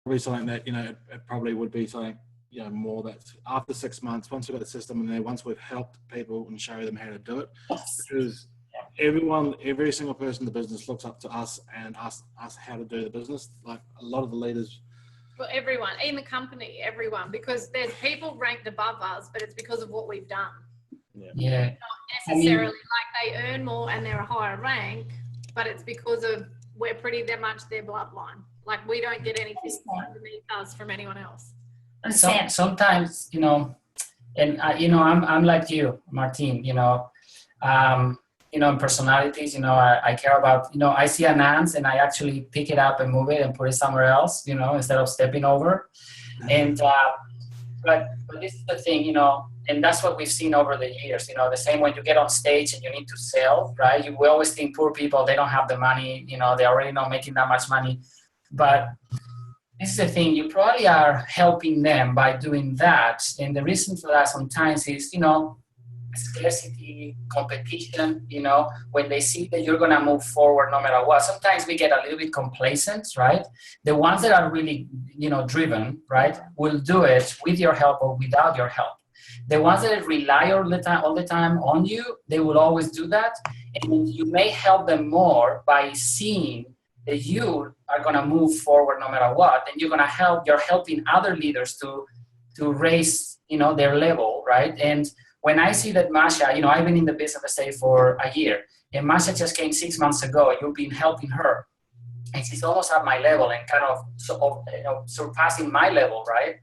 probably something that, it probably would be something, more that after 6 months, once we've got the system in there, once we've helped people and show them how to do it, because every single person in the business looks up to us and us how to do the business. Like a lot of the leaders. Well, everyone in the company, everyone, because there's people ranked above us, but it's because of what we've done. Yeah. Not necessarily like they earn more and they're a higher rank, but it's because of we're pretty much their bloodline. Like we don't get anything underneath us from anyone else. And sometimes, and I'm like you, Martine, in personalities, I care about, I see an ant and I actually pick it up and move it and put it somewhere else, instead of stepping over. And, but this is the thing, and that's what we've seen over the years, the same when you get on stage and you need to sell, right? We always think poor people, they don't have the money, they're already not making that much money. But this is the thing, you probably are helping them by doing that. And the reason for that sometimes is, scarcity, competition, when they see that you're going to move forward no matter what. Sometimes we get a little bit complacent, right? The ones that are really, driven, right, will do it with your help or without your help. The ones that rely all the time on you, they will always do that. And you may help them more by seeing that you are going to move forward no matter what, and you're helping other leaders to raise, their level, right? And when I see that Masha, I've been in the business, say, for a year, and Masha just came 6 months ago, you've been helping her, and she's almost at my level and kind of surpassing my level, right?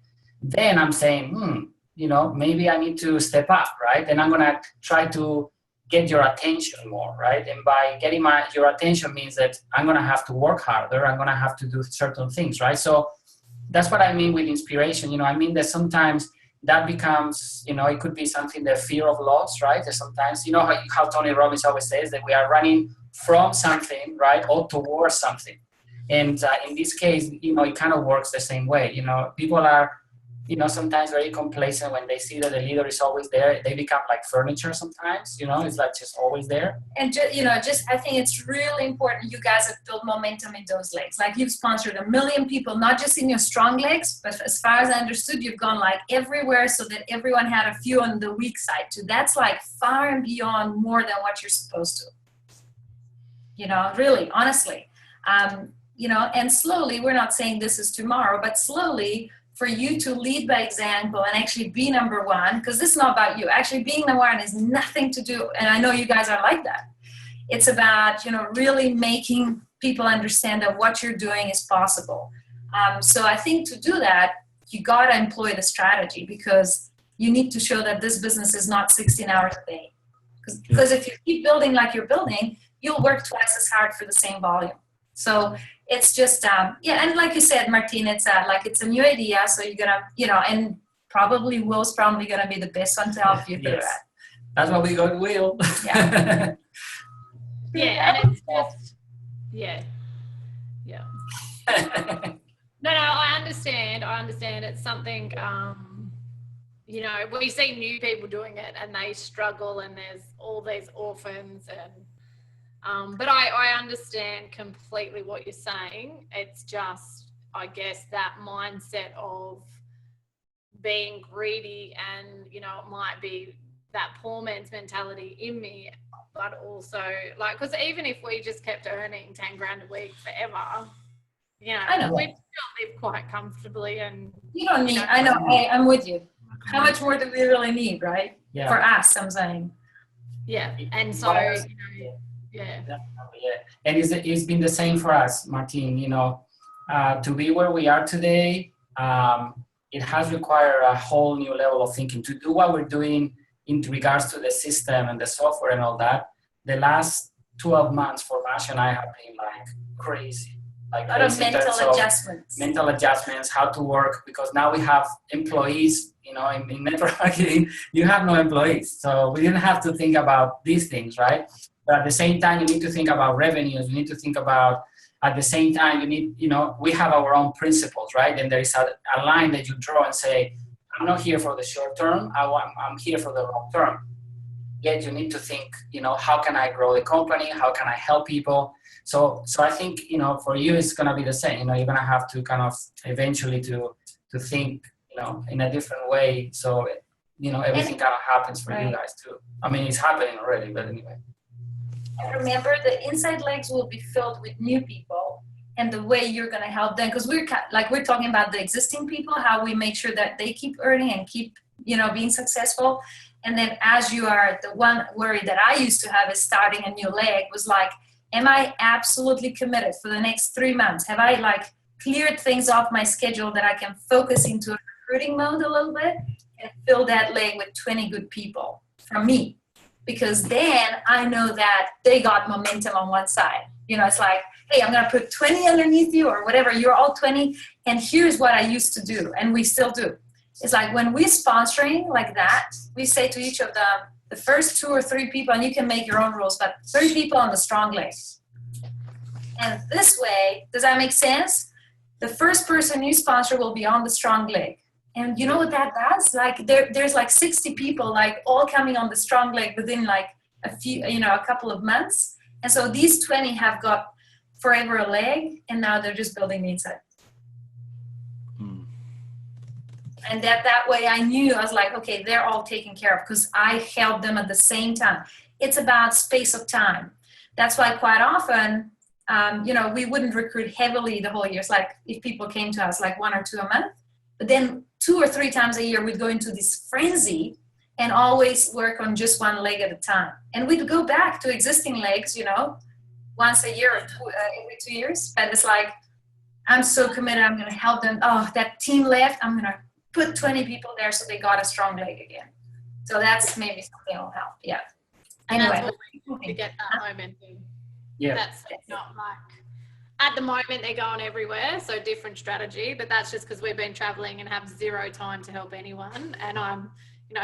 Then I'm saying, maybe I need to step up, right? And I'm going to try to get your attention more, right? And by getting your attention means that I'm going to have to work harder. I'm going to have to do certain things, right? So that's what I mean with inspiration. I mean that sometimes that becomes, it could be something, the fear of loss, right? There's sometimes, how Tony Robbins always says that we are running from something, right? Or towards something. And in this case, it kind of works the same way. People are, sometimes very complacent when they see that the leader is always there. They become like furniture sometimes, it's like just always there. And I think it's really important you guys have built momentum in those legs. Like you've sponsored 1 million people, not just in your strong legs, but as far as I understood, you've gone like everywhere so that everyone had a few on the weak side too. That's like far and beyond more than what you're supposed to. Really, honestly. And slowly, we're not saying this is tomorrow, but slowly, for you to lead by example and actually be number one, because this is not about you. Actually, being number one is nothing to do, and I know you guys are like that. It's about, really making people understand that what you're doing is possible. So I think to do that, you got to employ the strategy because you need to show that this business is not 16 hours a day. Because if you keep building like you're building, you'll work twice as hard for the same volume. So it's just, and like you said, Martine, it's a new idea. So you're going to, and probably Will's probably going to be the best one to help you through that. That's what we got, Will. Yeah. And it's just, yeah. No, I understand. It's something, we see new people doing it and they struggle and there's all these orphans and, but I understand completely what you're saying. It's just, I guess, that mindset of being greedy and, it might be that poor man's mentality in me, but also, like, because even if we just kept earning 10 grand a week forever, we'd still live quite comfortably and... You don't need, I know, hey, I'm with you. How much more do we really need, right? Yeah. For us, I'm saying. Yeah, and so, Yeah. And it's been the same for us, Martine. To be where we are today, it has required a whole new level of thinking. To do what we're doing in regards to the system and the software and all that, the last 12 months for Masha and I have been like crazy. Like a lot of mental adjustments, how to work, because now we have employees, in network marketing, you have no employees. So we didn't have to think about these things, right? But at the same time, you need to think about revenues. You need to think about, at the same time, you need, we have our own principles, right? And there is a line that you draw and say, I'm not here for the short term. I'm here for the long term. yet you need to think, how can I grow the company? How can I help people? So I think, for you, it's going to be the same. You're going to have to kind of eventually to think, in a different way. So, everything kind of happens for you guys too. I mean, it's happening already, but anyway. And remember, the inside legs will be filled with new people, and the way you're going to help them, because we're talking about the existing people, how we make sure that they keep earning and keep, being successful. And then as you are, the one worry that I used to have is starting a new leg was like, am I absolutely committed for the next 3 months? Have I cleared things off my schedule that I can focus into a recruiting mode a little bit and fill that leg with 20 good people from me? Because then I know that they got momentum on one side. It's like, hey, I'm going to put 20 underneath you or whatever. You're all 20. And here's what I used to do. And we still do. It's like when we're sponsoring like that, we say to each of them, the first 2 or 3 people, and you can make your own rules, but 3 people on the strong leg. And this way, does that make sense? The first person you sponsor will be on the strong leg. And you know what that does? There's 60 people all coming on the strong leg within a couple of months. And so these 20 have got forever a leg, and now they're just building the inside. And that way I knew, I was like, okay, they're all taken care of because I held them at the same time. It's about space of time. That's why quite often, we wouldn't recruit heavily the whole year. It's like if people came to us 1 or 2 a month, but then 2 or 3 times a year, we'd go into this frenzy and always work on just one leg at a time. And we'd go back to existing legs, once a year or every 2 years. But it's like, I'm so committed, I'm going to help them. Oh, that team left, I'm going to put 20 people there so they got a strong leg again. So that's maybe something will help. Yeah. Anyway. That's what we need to get that momentum. Yeah. That's not at the moment they're going everywhere, so different strategy, but that's just because we've been traveling and have 0 time to help anyone. And I'm,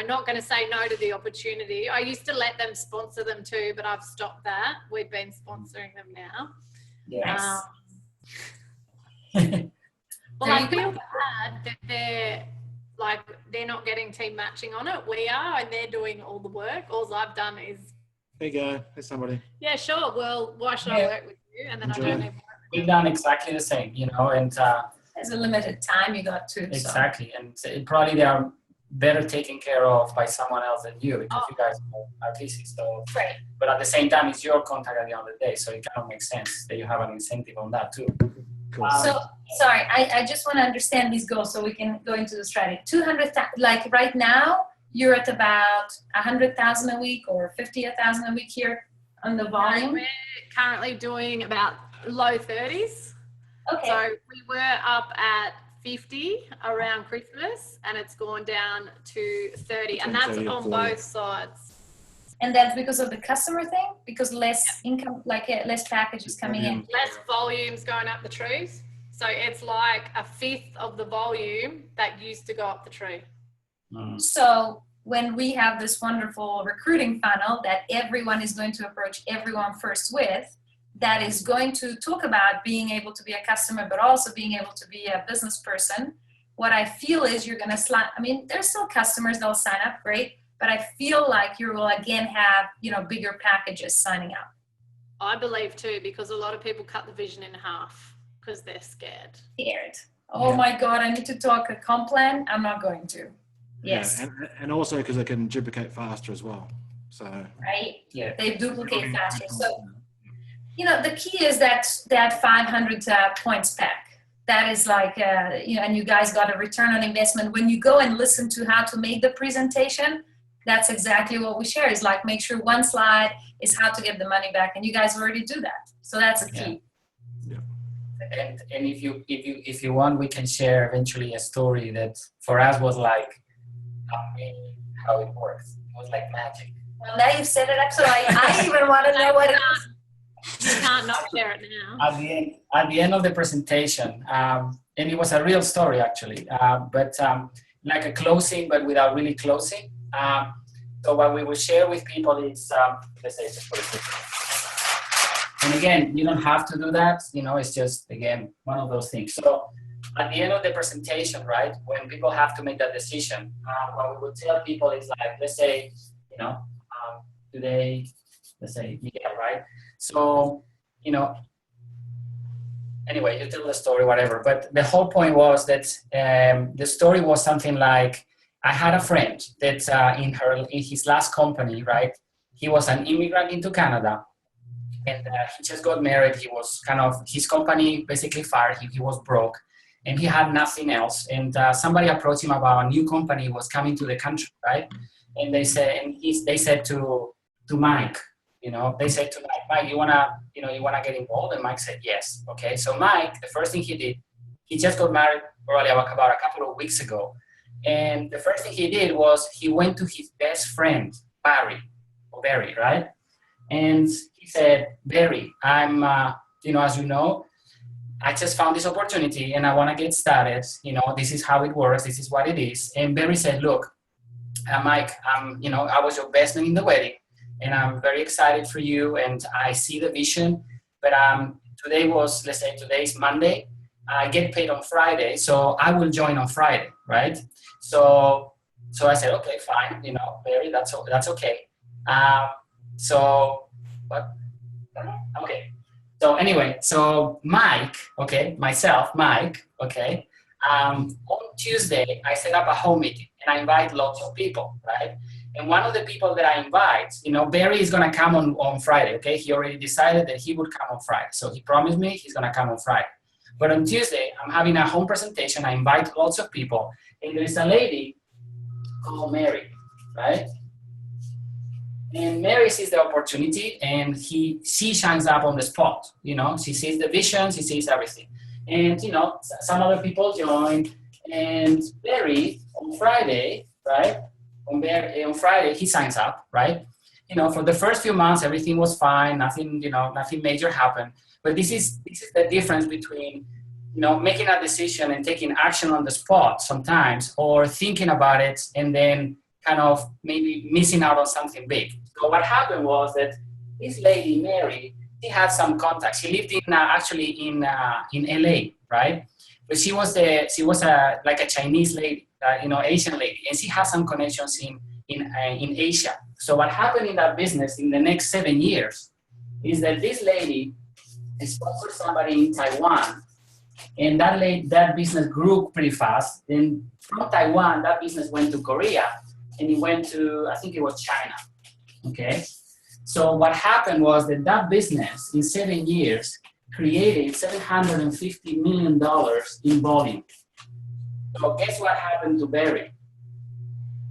not going to say no to the opportunity. I used to let them sponsor them too, but I've stopped that. We've been sponsoring them now. Yes. Well, I feel bad that they're not getting team matching on it. We are, and they're doing all the work. All I've done is. There you go. There's somebody. Yeah, sure. Well, why should I work with you? And then Enjoy. I don't even. We've done exactly the same, and there's a limited time you got to. exactly, and probably they are better taken care of by someone else than you because you guys are busy. So, right. But at the same time, it's your contact at the end of the day, so it kind of makes sense that you have an incentive on that too. Cool. So, sorry, I just want to understand these goals so we can go into the strategy. 200,000, right now, you're at about 100,000 a week or 50,000 a week here on the volume. We're currently doing about low 30s. Okay. So we were up at 50 around Christmas, and it's gone down to 30, and that's 30 or on 40. both sides. And that's because of the customer thing? Because less income, less packages coming in. Less volumes going up the trees. So it's like a fifth of the volume that used to go up the tree. So when we have this wonderful recruiting funnel that everyone is going to approach everyone first with, that is going to talk about being able to be a customer, but also being able to be a business person. What I feel is you're going to there's still customers that'll sign up, great, but I feel like you will again have, bigger packages signing up. I believe too, because a lot of people cut the vision in half because they're scared. Scared. Oh my God, I need to talk a comp plan. I'm not going to. Yes. Yeah, and also because they can duplicate faster as well. So. Right? Yeah. They duplicate faster. So, the key is that 500 points pack. That is and you guys got a return on investment. When you go and listen to how to make the presentation, that's exactly what we share is make sure one slide is how to get the money back. And you guys already do that. So that's a key. Yeah. And if you want, we can share eventually a story that for us was how it works. It was like magic. Well, now you've set it up, so I even want to know what it is. You can't not share it now. At the end of the presentation, and it was a real story actually, but like a closing, but without really closing. So what we will share with people is, let's say, just for a second. And again, you don't have to do that. It's just, again, one of those things. So at the end of the presentation, right, when people have to make that decision, what we will tell people is let's say, today, let's say Miguel, right? So, you know, anyway, you tell the story, whatever. But the whole point was that the story was something like, I had a friend that in his last company, right? He was an immigrant into Canada, and he just got married. He was his company basically fired him. He was broke, and he had nothing else. And somebody approached him about a new company was coming to the country, right? And they said to Mike, they said to Mike, you wanna get involved? And Mike said yes. Okay, so Mike, the first thing he did, he just got married probably about a couple of weeks ago, and the first thing he did was he went to his best friend Barry, right? And he said, Barry, I'm, as you know, I just found this opportunity and I want to get started. This is how it works. This is what it is. And Barry said, look, Mike, I was your best man in the wedding, and I'm very excited for you, and I see the vision. But today's Monday. I get paid on Friday, so I will join on Friday, right? So I said, okay, fine, Barry, that's okay. Okay. So anyway, so Mike, on Tuesday, I set up a home meeting and I invite lots of people, right? And one of the people that I invite, Barry is going to come on Friday, okay? He already decided that he would come on Friday. So he promised me he's going to come on Friday. But on Tuesday, I'm having a home presentation. I invite lots of people. And there's a lady called Mary, right? And Mary sees the opportunity, and she shines up on the spot. She sees the vision, she sees everything. And, some other people join. And Barry, on Friday, right? On Friday, he signs up, right? For the first few months, everything was fine. Nothing major happened. But this is the difference between, making a decision and taking action on the spot sometimes, or thinking about it and then kind of maybe missing out on something big. So what happened was that this lady, Mary, she had some contacts. She lived in LA, right? But she was like a Chinese lady, Asian lady, and she had some connections in Asia. So what happened in that business in the next 7 years is that this lady sponsored somebody in Taiwan, and that business grew pretty fast. Then from Taiwan, that business went to Korea, and it went to, I think it was China. Okay, so what happened was that business in 7 years created $750 million in volume. So guess what happened to Barry?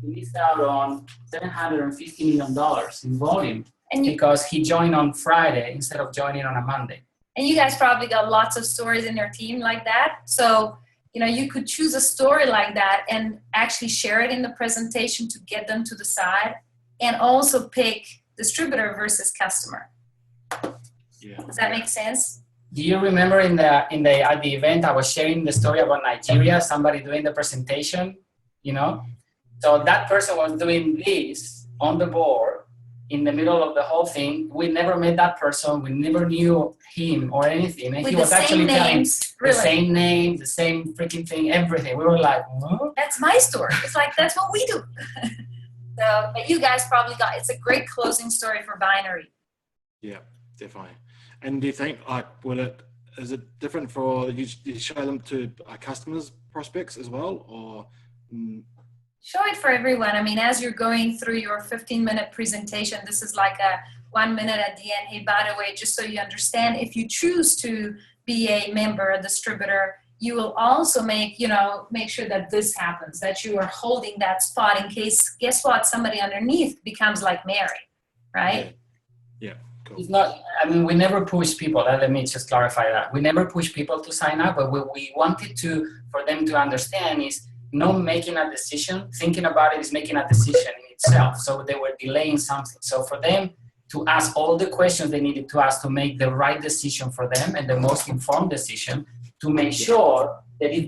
He missed out on $750 million in volume because he joined on Friday instead of joining on a Monday. And you guys probably got lots of stories in your team like that. So, you could choose a story like that and actually share it in the presentation to get them to the side, and also pick distributor versus customer. Yeah. Does that make sense? Do you remember at the event I was sharing the story about Nigeria, somebody doing the presentation, So that person was doing this on the board in the middle of the whole thing. We never met that person. We never knew him or anything. And With he was actually telling really. the same name, the same freaking thing, everything. We were like, what? That's my story. It's like, that's what we do. So, but you guys probably it's a great closing story for Binary. Yeah, definitely. And do you think, is it different for you show them to customers, prospects as well, or? Show it for everyone. I mean, as you're going through your 15-minute presentation, this is like a 1 minute at the end. Hey, by the way, just so you understand, if you choose to be a member, a distributor, you will also make sure that this happens, that you are holding that spot in case, guess what, somebody underneath becomes like Mary, right? Yeah. Cool. It's not, we never push people. Let me just clarify that. We never push people to sign up, but what we wanted for them to understand is not making a decision. Thinking about it is making a decision in itself. So they were delaying something. So for them to ask all the questions they needed to ask to make the right decision for them and the most informed decision, to make sure that if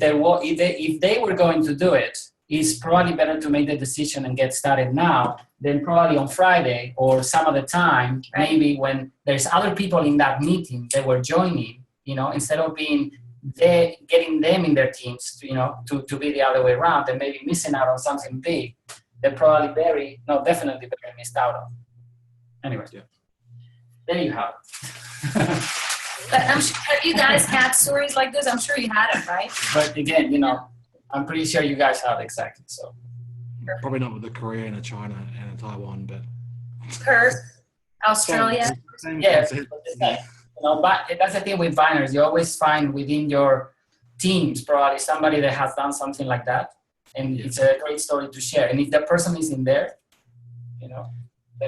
they were going to do it, it's probably better to make the decision and get started now than probably on Friday or some other time, maybe when there's other people in that meeting that were joining, instead of getting them in their teams, to be the other way around and maybe missing out on something big that probably definitely Barry missed out on. Anyway, Yeah. there you have it. But I'm sure, have you guys had stories like this? I'm sure you had it, right? But again, you know, I'm pretty sure you guys have exactly. So Probably not with the Korea and a China and a Taiwan, but Perth, Australia. Same yeah, concept. but it's like, you know, but that's the thing with binders. You always find within your teams probably somebody that has done something like that, and it's a great story to share. And if that person is in there, you know,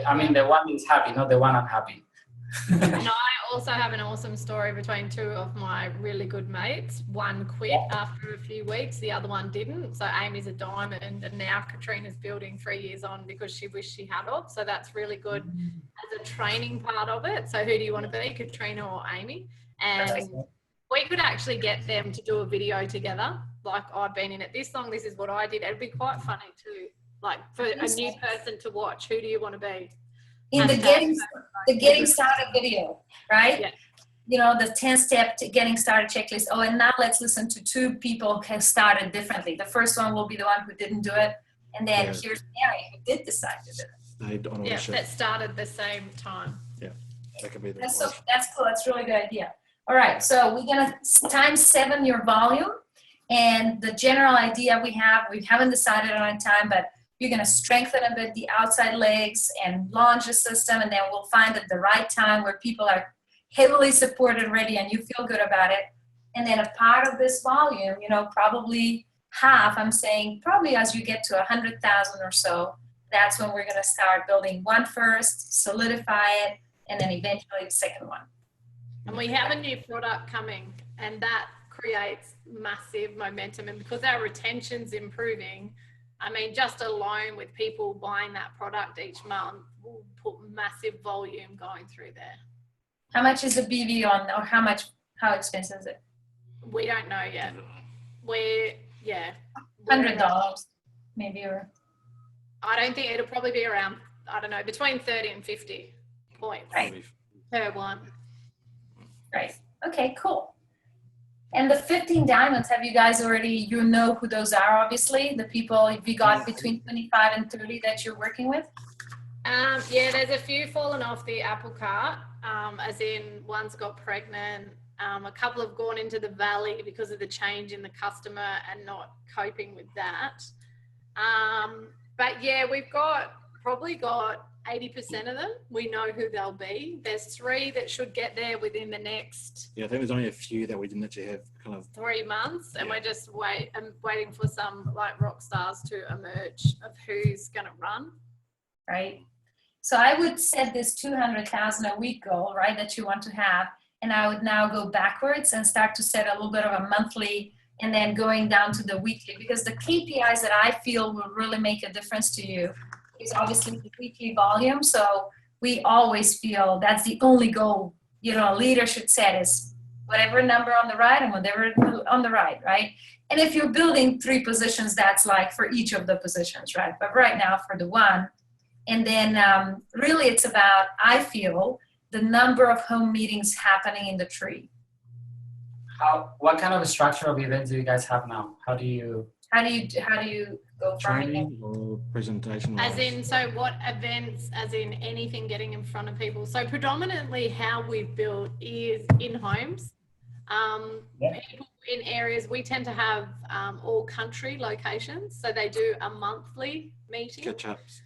I mean, the one is happy, not the one unhappy. And I also have an awesome story between two of my really good mates. One quit after a few weeks, the other one didn't. So Amy's a diamond, and now Katrina's building 3 years on because she wished she had of. So that's really good as a training part of it. So who do you want to be, Katrina or Amy? And we could actually get them to do a video together. Like, I've been in it this long, this is what I did. It'd be quite funny too. Like, for a new person to watch, who do you want to be? In the getting started video, right? Yeah. You know, the 10-step getting started checklist. Oh, and now let's listen to two people who started differently. The first one will be the one who didn't do it. And then here's Mary who did decide to do it. They on Yeah, ownership. that started the same time. That could be the That's cool. That's a really good idea. All right, so we're gonna times 7 your volume, and the general idea we haven't decided on a time, but you're gonna strengthen a bit the outside legs and launch the system, and then we'll find at the right time where people are heavily supported already and you feel good about it. And then a part of this volume, you know, probably half, I'm saying probably as you get to 100,000 or so, that's when we're gonna start building one first, solidify it, and then eventually the second one. And we have a new product coming, and that creates massive momentum. And because our retention's improving, I mean, just alone with people buying that product each month, we'll put massive volume going through there. How much is the BV on, or how expensive is it? We don't know yet. We're $100 maybe, or I don't think it'll probably be around, I don't know, between 30 and 50 points Right. per one. right. Okay, cool. And the 15 diamonds, have you guys already, you know who those are, obviously? The people, if you got between 25 and 30 that you're working with? Yeah, there's a few fallen off the apple cart, as in one's got pregnant. A couple have gone into the valley because of the change in the customer and not coping with that. But yeah, we've probably got 80% of them. We know who they'll be. There's 3 that should get there within the next Yeah, I think there's only a few that we didn't actually have kind of. 3 months, and Yeah. we're just waiting for some like rock stars to emerge of who's going to run. Right? So I would set this 200,000 a week goal, right, that you want to have, and I would now go backwards and start to set a little bit of a monthly and then going down to the weekly, because the KPIs that I feel will really make a difference to you is obviously the weekly volume. So we always feel that's the only goal, you know, a leader should set is whatever number on the right and whatever on the right? And if you're building 3 positions, that's like for each of the positions, right? But right now for the one. And then really it's about, I feel, the number of home meetings happening in the tree. What kind of a structure of events do you guys have now? How do you go from it? Training or presentation? As in, so what events, as in anything getting in front of people? So predominantly how we've built is in homes. People in areas, we tend to have all country locations. So they do a monthly meeting. Catch ups,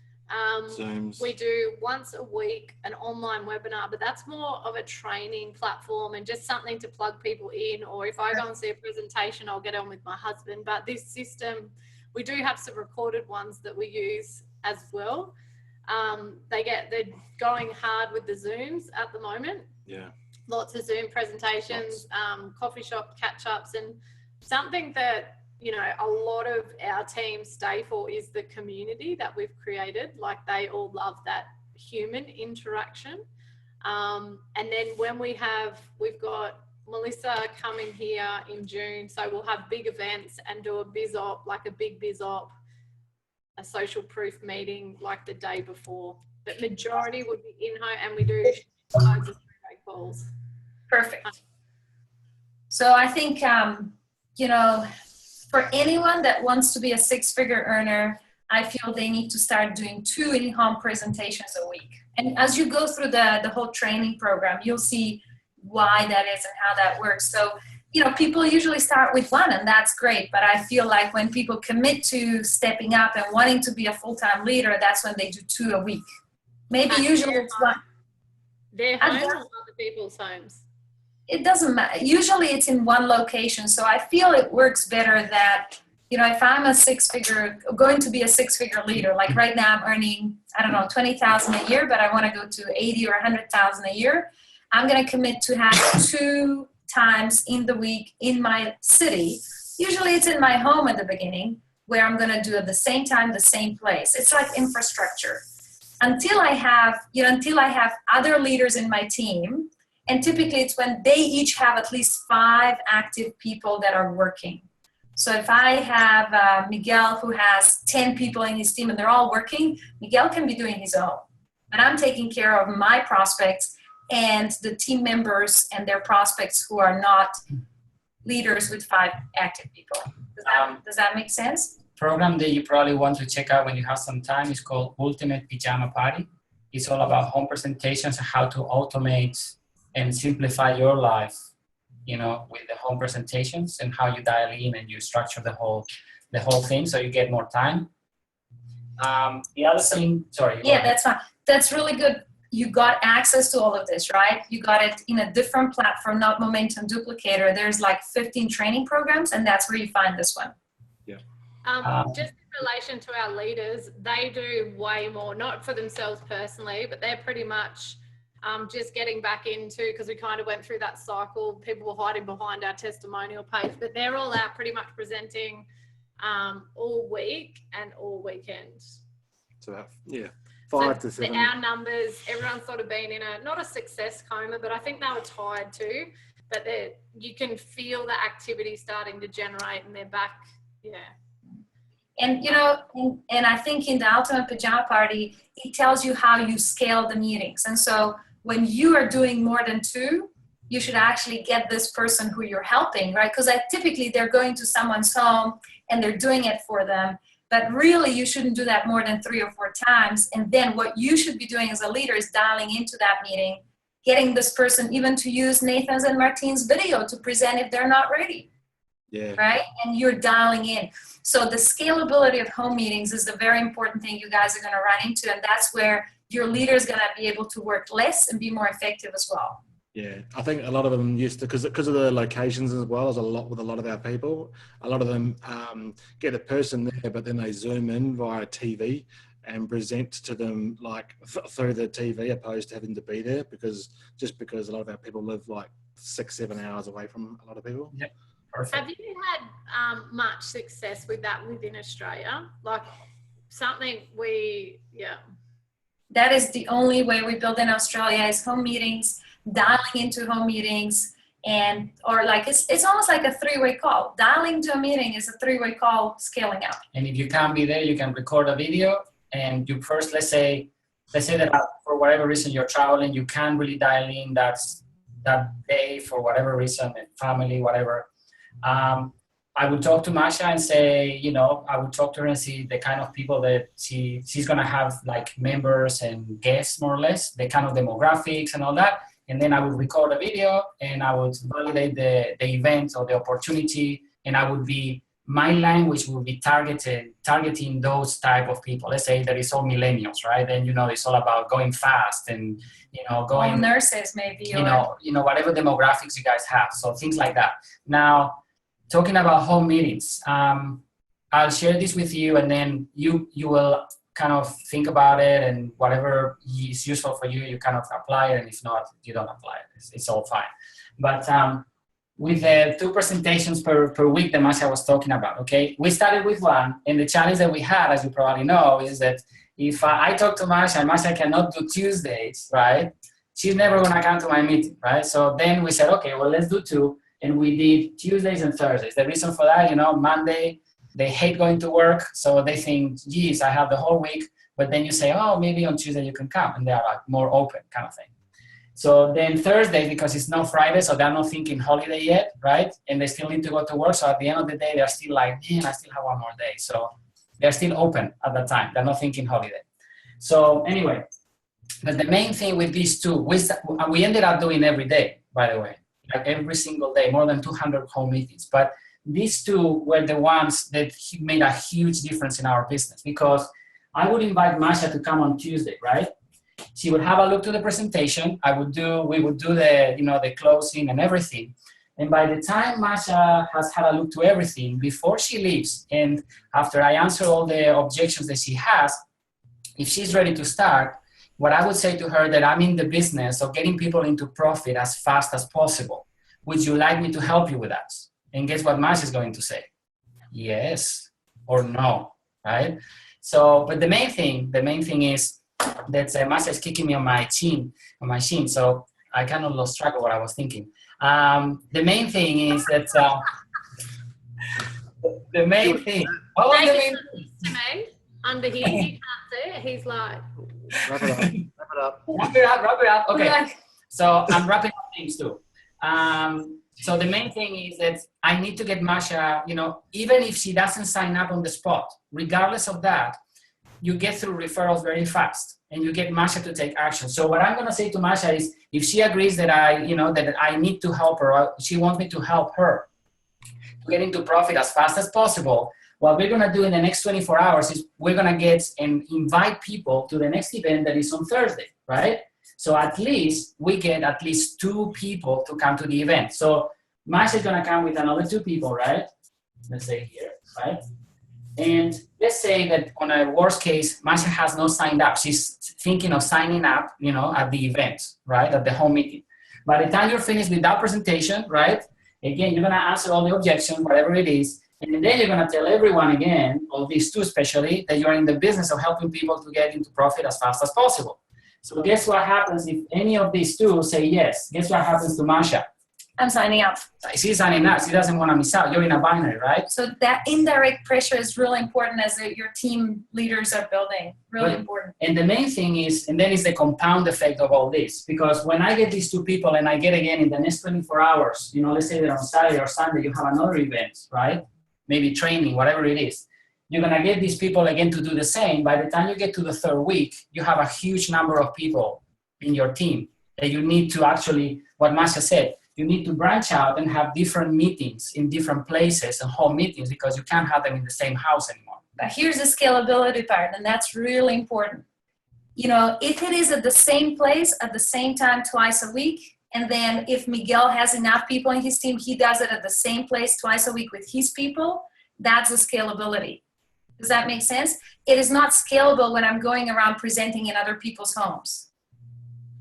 Zooms. We do once a week an online webinar, but that's more of a training platform and just something to plug people in. Or if I go and see a presentation, I'll get on with my husband. But this system, we do have some recorded ones that we use as well. They're going hard with the Zooms at the moment. Yeah. Lots of Zoom presentations, coffee shop catch-ups, and something that, you know, a lot of our team stay for is the community that we've created. Like, they all love that human interaction. And then when we've got Melissa coming here in June, so we'll have big events and do a BizOp, like a big BizOp, a social proof meeting like the day before. But majority would be in-home, and we do loads of three-way calls. Perfect. So I think, you know, for anyone that wants to be a 6-figure earner, I feel they need to start doing 2 in-home presentations a week. And as you go through the whole training program, you'll see why that is and how that works. So, you know, people usually start with 1, and that's great. But I feel like when people commit to stepping up and wanting to be a full-time leader, that's when they do 2 a week. Maybe usually it's 1. Their homes or other people's homes? It doesn't matter. Usually it's in 1 location. So I feel it works better that, you know, if I'm going to be a 6-figure leader, like right now I'm earning, I don't know, 20,000 a year, but I want to go to 80 or 100,000 a year. I'm going to commit to have 2 times in the week in my city. Usually it's in my home at the beginning, where I'm going to do at the same time, the same place. It's like infrastructure. Until I have other leaders in my team, and typically it's when they each have at least 5 active people that are working. So if I have Miguel who has 10 people in his team and they're all working, Miguel can be doing his own. But I'm taking care of my prospects and the team members and their prospects who are not leaders with 5 active people. Does that make sense? Program that you probably want to check out when you have some time is called Ultimate Pajama Party. It's all about home presentations and how to automate and simplify your life, you know, with the home presentations and how you dial in and you structure the whole thing so you get more time. The other thing, sorry. Yeah, that's fine. That's really good. You got access to all of this, right? You got it in a different platform, not Momentum Duplicator. There's like 15 training programs, and that's where you find this one. Yeah. Just in relation to our leaders, they do way more, not for themselves personally, but they're pretty much just getting back into, because we kind of went through that cycle, people were hiding behind our testimonial page, but they're all out pretty much presenting all week and all weekend. So, yeah. 5 to 7. Our numbers, everyone's sort of been in not a success coma, but I think they were tired too. But you can feel the activity starting to generate and they're back. Yeah. And, you know, and I think in the Ultimate Pajama Party, it tells you how you scale the meetings. And so when you are doing more than 2, you should actually get this person who you're helping, right? Because typically they're going to someone's home and they're doing it for them. But really, you shouldn't do that more than 3 or 4 times. And then what you should be doing as a leader is dialing into that meeting, getting this person even to use Nathan's and Martine's video to present if they're not ready. Yeah. Right? And you're dialing in. So the scalability of home meetings is the very important thing you guys are going to run into. And that's where your leader is going to be able to work less and be more effective as well. Yeah, I think a lot of them used to, because of the locations as well, as a lot with a lot of our people, a lot of them get a person there, but then they zoom in via TV and present to them like through the TV, opposed to having to be there, because a lot of our people live like 6-7 hours away from a lot of people. Yep. Perfect. Have you had much success with that within Australia? Like something That is the only way we build in Australia is home meetings, dialing into home meetings, or like it's almost like a 3-way call. Dialing to a meeting is a 3-way call, scaling up. And if you can't be there, you can record a video, and you first, let's say that for whatever reason you're traveling, you can't really dial in that day for whatever reason, family, whatever. I would talk to Masha and say, you know, I would talk to her and see the kind of people that she's going to have, like members and guests, more or less, the kind of demographics and all that. And then I would record a video and I would validate the event or the opportunity. And my language will be targeting those type of people. Let's say that it's all millennials, right? Then, you know, it's all about going fast and, you know, going. All nurses maybe. You know, whatever demographics you guys have. So things like that. Now, talking about home meetings, I'll share this with you, and then you will kind of think about it, and whatever is useful for you, you kind of apply it, and if not, you don't apply it. It's all fine. But with the 2 presentations per week that Masha was talking about, okay, we started with 1, and the challenge that we had, as you probably know, is that if I talk to Masha and Masha cannot do Tuesdays, right, she's never going to come to my meeting, right? So then we said, okay, well, let's do 2. And we did Tuesdays and Thursdays. The reason for that, you know, Monday, they hate going to work. So they think, geez, I have the whole week. But then you say, oh, maybe on Tuesday you can come. And they are like more open kind of thing. So then Thursday, because it's not Friday, so they're not thinking holiday yet, right? And they still need to go to work. So at the end of the day, they're still like, man, I still have 1 more day. So They're still open at that time. They're not thinking holiday. So anyway, but the main thing with these two, we ended up doing every day, by the way, like every single day, more than 200 home meetings. But these two were the ones that made a huge difference in our business, because I would invite Masha to come on Tuesday, right? She would have a look to the presentation. We would do the, the closing and everything. And by the time Masha has had a look to everything, before she leaves, and after I answer all the objections that she has, if she's ready to start, what I would say to her that I'm in the business of getting people into profit as fast as possible. Would you like me to help you with that? And guess what Masha is going to say? Yes or no, right? So, but the main thing is that Masha is kicking me on my shin, so I kind of lost track of what I was thinking. The main thing is that the main thing. What was the main thing? Under here, he can't see it. He's like, Wrap it up. Wrap it up. Okay. So I'm wrapping up things too. So the main thing is that I need to get Masha, even if she doesn't sign up on the spot, regardless of that, you get through referrals very fast and you get Masha to take action. So what I'm going to say to Masha is, if she agrees that that I need to help her, or she wants me to help her to get into profit as fast as possible, what we're going to do in the next 24 hours is we're going to get and invite people to the next event that is on Thursday, right? So at least we get at least 2 people to come to the event. So Masha is going to come with another 2 people, right? Let's say here, right? And let's say that on a worst case, Masha has not signed up. She's thinking of signing up, at the event, right? At the home meeting. By the time you're finished with that presentation, right? Again, you're going to answer all the objections, whatever it is. And then you're going to tell everyone again, all these 2 especially, that you're in the business of helping people to get into profit as fast as possible. So guess what happens if any of these 2 say yes? Guess what happens to Masha? I'm signing up. She's signing up. She doesn't want to miss out. You're in a binary, right? So that indirect pressure is really important as your team leaders are building. Really important. And the main thing is, and then it's the compound effect of all this. Because when I get these 2 people and I get again in the next 24 hours, let's say that on Saturday or Sunday you have another event, right? Maybe training, whatever it is. You're going to get these people again to do the same. By the time you get to the 3rd week, you have a huge number of people in your team that you need to actually, what Masha said, you need to branch out and have different meetings in different places and home meetings, because you can't have them in the same house anymore. But here's the scalability part, and that's really important. If it is at the same place at the same time twice a week, and then if Miguel has enough people in his team, he does it at the same place twice a week with his people, that's the scalability. Does that make sense? It is not scalable when I'm going around presenting in other people's homes.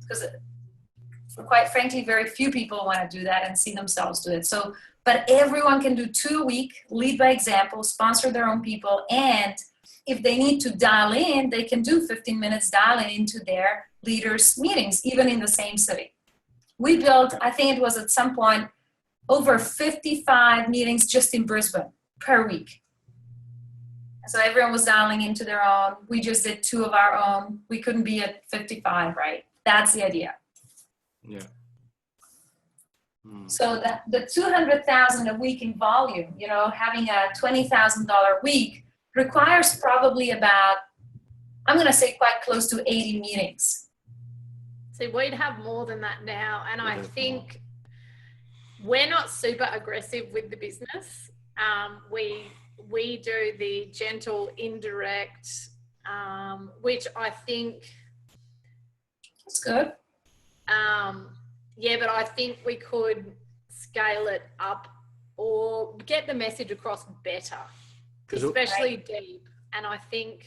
Because quite frankly, very few people want to do that and see themselves do it. So, but everyone can do 2 a week, lead by example, sponsor their own people. And if they need to dial in, they can do 15 minutes dialing into their leaders' meetings, even in the same city. We built, I think it was at some point, over 55 meetings just in Brisbane per week. So everyone was dialing into their own. We just did 2 of our own. We couldn't be at 55, right? That's the idea. Yeah. So the 200,000 a week in volume, having a $20,000 week requires probably about, I'm going to say quite close to 80 meetings. see, we'd have more than that now. And I think we're not super aggressive with the business. We do the gentle, indirect, which I think... That's good. Yeah, but I think we could scale it up or get the message across better, especially deep. And I think...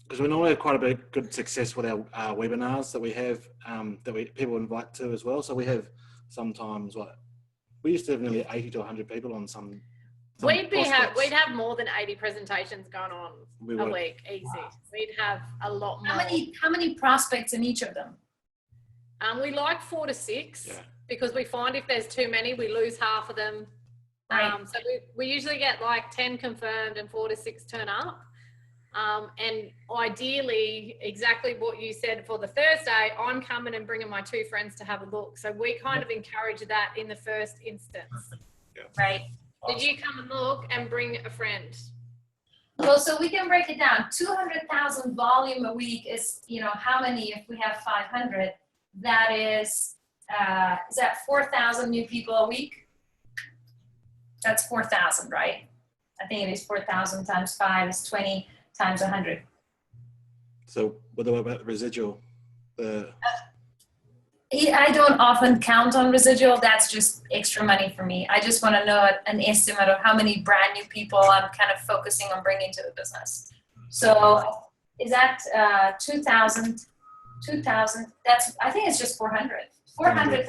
Because we normally have quite a bit of good success with our webinars that we have, people invite to as well. So we have sometimes, we used to have nearly 80 to 100 people on some we'd have more than 80 presentations going on a week, easy. Wow. We'd have a lot more. How many prospects in each of them? We like 4 to 6, yeah, because we find if there's too many, we lose half of them. Right. So we usually get like 10 confirmed and 4 to 6 turn up. And ideally, exactly what you said for the Thursday, I'm coming and bringing my 2 friends to have a look. So we kind of encourage that in the first instance. Yeah. Right. Did you come and look and bring a friend? Well, so we can break it down. 200,000 volume a week is, you know, how many, if we have 500, that is that 4,000 new people a week? That's 4,000, right? I think it is 4,000 times 5 is 20 times 100. So what about the residual? I don't often count on residual. That's just extra money for me. I just want to know an estimate of how many brand new people I'm kind of focusing on bringing to the business. So is that 2,000? 2,000? That's, I think it's just 400. 400.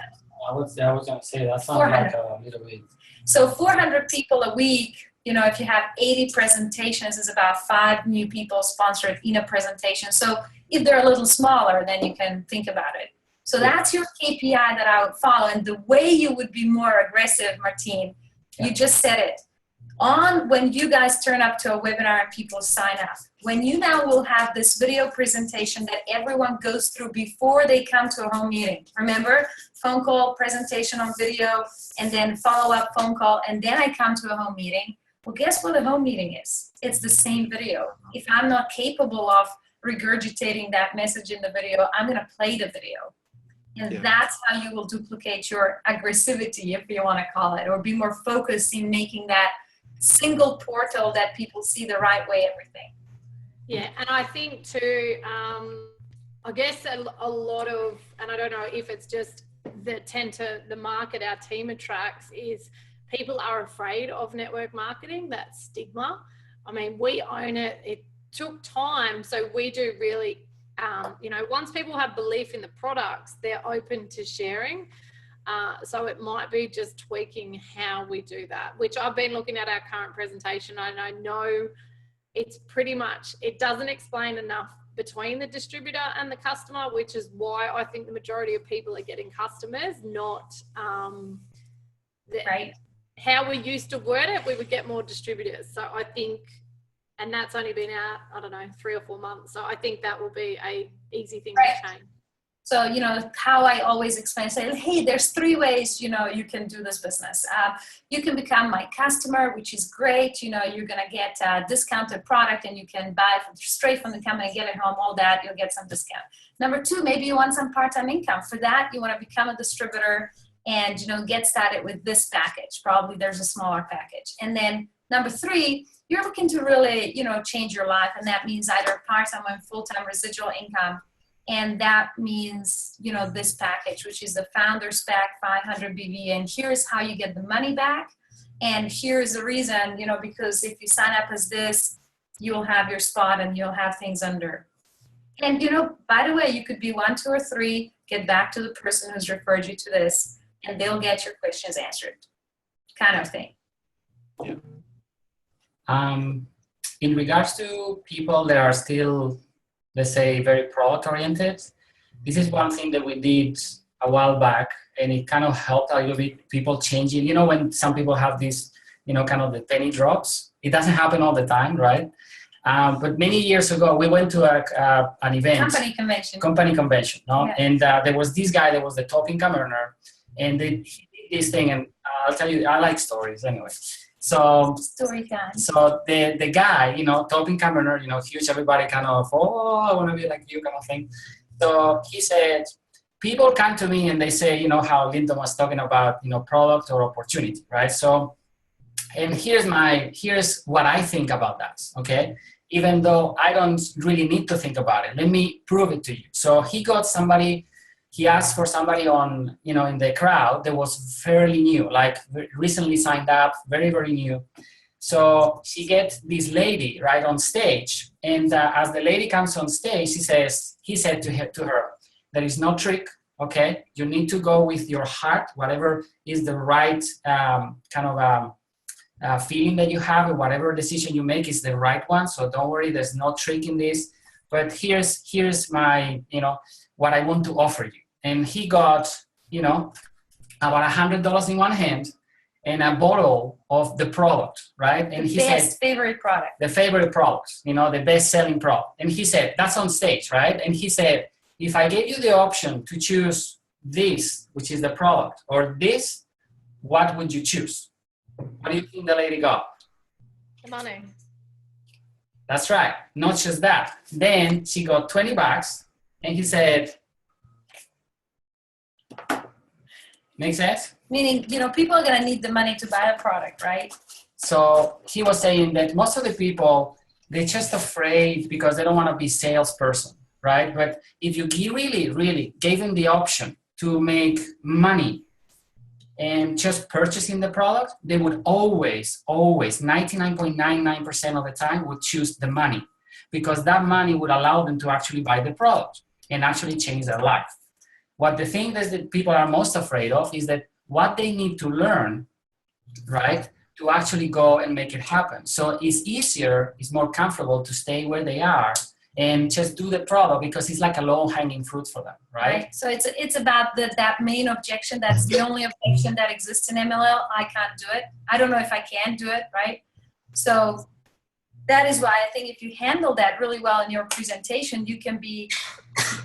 I was gonna say that sounds like a little bit. So 400 people a week. You know, if you have 80 presentations, is about 5 new people sponsored in a presentation. So if they're a little smaller, then you can think about it. So that's your KPI that I would follow. And the way you would be more aggressive, Martine, you just said it. On when you guys turn up to a webinar and people sign up, when you now will have this video presentation that everyone goes through before they come to a home meeting. Remember, phone call, presentation on video, and then follow-up phone call, and then I come to a home meeting. Well, guess what a home meeting is? It's the same video. If I'm not capable of regurgitating that message in the video, I'm gonna play the video. And that's how you will duplicate your aggressivity, if you want to call it, or be more focused in making that single portal that people see the right way, everything. Yeah, and I think too, I guess a lot of, and I don't know if it's just the market our team attracts is people are afraid of network marketing, that stigma. I mean, we own it. It took time, so we do really. You know, once people have belief in the products, they're open to sharing. So it might be just tweaking how we do that, which I've been looking at our current presentation, and I know it's pretty much, it doesn't explain enough between the distributor and the customer, which is why I think the majority of people are getting customers, not Right. How we used to word it, we would get more distributors. So I think, and that's only been out, I don't know, 3 or 4 months. So I think that will be a easy thing to change. So, you know, how I always explain, say, hey, there's 3 ways, you know, you can do this business. You can become my customer, which is great. You know, you're going to get a discounted product and you can buy it straight from the company, get it home, all that, you'll get some discount. Number 2, maybe you want some part-time income. For that, you want to become a distributor and, you know, get started with this package. Probably there's a smaller package. And then number 3, you're looking to really, you know, change your life. And that means either part-time or full-time residual income. And that means, you know, this package, which is the Founders Pack 500 BV. And here's how you get the money back. And here's the reason, you know, because if you sign up as this, you'll have your spot and you'll have things under. And, you know, by the way, you could be 1, 2, or 3, get back to the person who's referred you to this, and they'll get your questions answered, kind of thing. Yeah. In regards to people that are still, let's say, very product oriented, this is one thing that we did a while back, and it kind of helped a little bit people changing. You know, when some people have this, you know, kind of the penny drops, it doesn't happen all the time, right? But many years ago, we went to an event. Company convention, no? Yeah. And there was this guy that was the Talking Cameroner, and he did this thing, and I'll tell you, I like stories anyway. So story time. So the guy, you know, Talking Cameroner, you know, huge, everybody kind of, oh, I want to be like you kind of thing. So he said, people come to me and they say, you know, how Lyndon was talking about, you know, product or opportunity, right? So, and here's what I think about that, okay? Even though I don't really need to think about it, let me prove it to you. So he asked for somebody on, you know, in the crowd that was fairly new, like recently signed up, very, very new. So she gets this lady right on stage. And as the lady comes on stage, he said to her, there is no trick, okay? You need to go with your heart, whatever is the right feeling that you have, and whatever decision you make is the right one. So don't worry, there's no trick in this. But here's my, you know, what I want to offer you. And he got, you know, about $100 in one hand and a bottle of the product, right? And he said, favorite product. The favorite product, you know, the best-selling product. And he said, that's on stage, right? And he said, if I gave you the option to choose this, which is the product, or this, what would you choose? What do you think the lady got? The money. That's right. Not just that. Then she got $20 and he said, make sense? Meaning, people are going to need the money to buy a product, right? So he was saying that most of the people, they're just afraid because they don't want to be salesperson, right? But if you really, really gave them the option to make money and just purchasing the product, they would always, 99.99% of the time would choose the money, because that money would allow them to actually buy the product and actually change their life. What the thing that people are most afraid of is that what they need to learn, right, to actually go and make it happen. So it's easier, it's more comfortable to stay where they are and just do the product because it's like a low-hanging fruit for them, right? So it's about that main objection. That's the only objection that exists in MLL. I can't do it. I don't know if I can do it, right? So that is why I think if you handle that really well in your presentation, you can be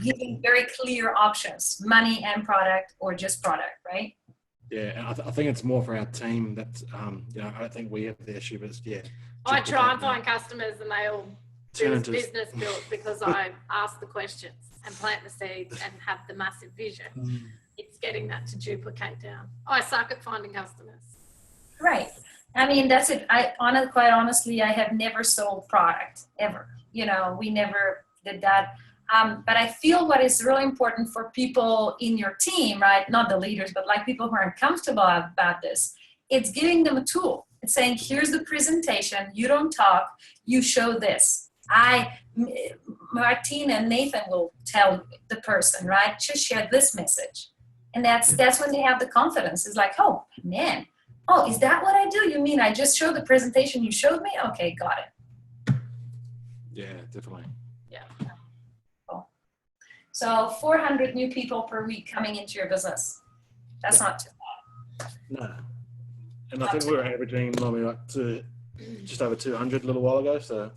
giving very clear options, money and product or just product, right? Yeah, and I think it's more for our team that, I don't think we have the issue, but it's, I try and find customers and they all do Turn this into- business built because I ask the questions and plant the seeds and have the massive vision. It's getting that to duplicate down. I suck at finding customers. Right. I mean, that's it. Quite honestly, I have never sold product ever. We never did that. But I feel what is really important for people in your team, right? Not the leaders, but like people who are comfortable about this. It's giving them a tool. It's saying, here's the presentation. You don't talk. You show this. Martina and Nathan will tell the person, right? Just share this message. And that's when they have the confidence. It's like, oh, man. Oh, is that what I do? You mean I just showed the presentation you showed me? Okay, got it. Yeah, definitely. Yeah. Cool. So 400 new people per week coming into your business. That's not too bad. No. And I think we were averaging normally just over 200 a little while ago, so.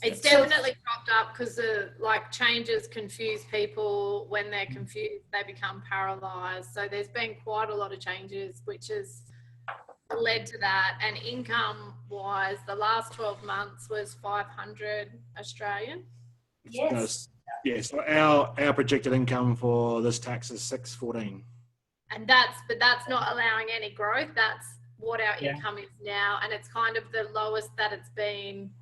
It's definitely cropped up because the changes confuse people. When they're confused, they become paralyzed. So there's been quite a lot of changes, which has led to that. And income wise, the last 12 months was 500 Australian. Yes. Yeah, so our projected income for this tax is 614. And that's not allowing any growth. That's what our income is now. And it's kind of the lowest that it's been.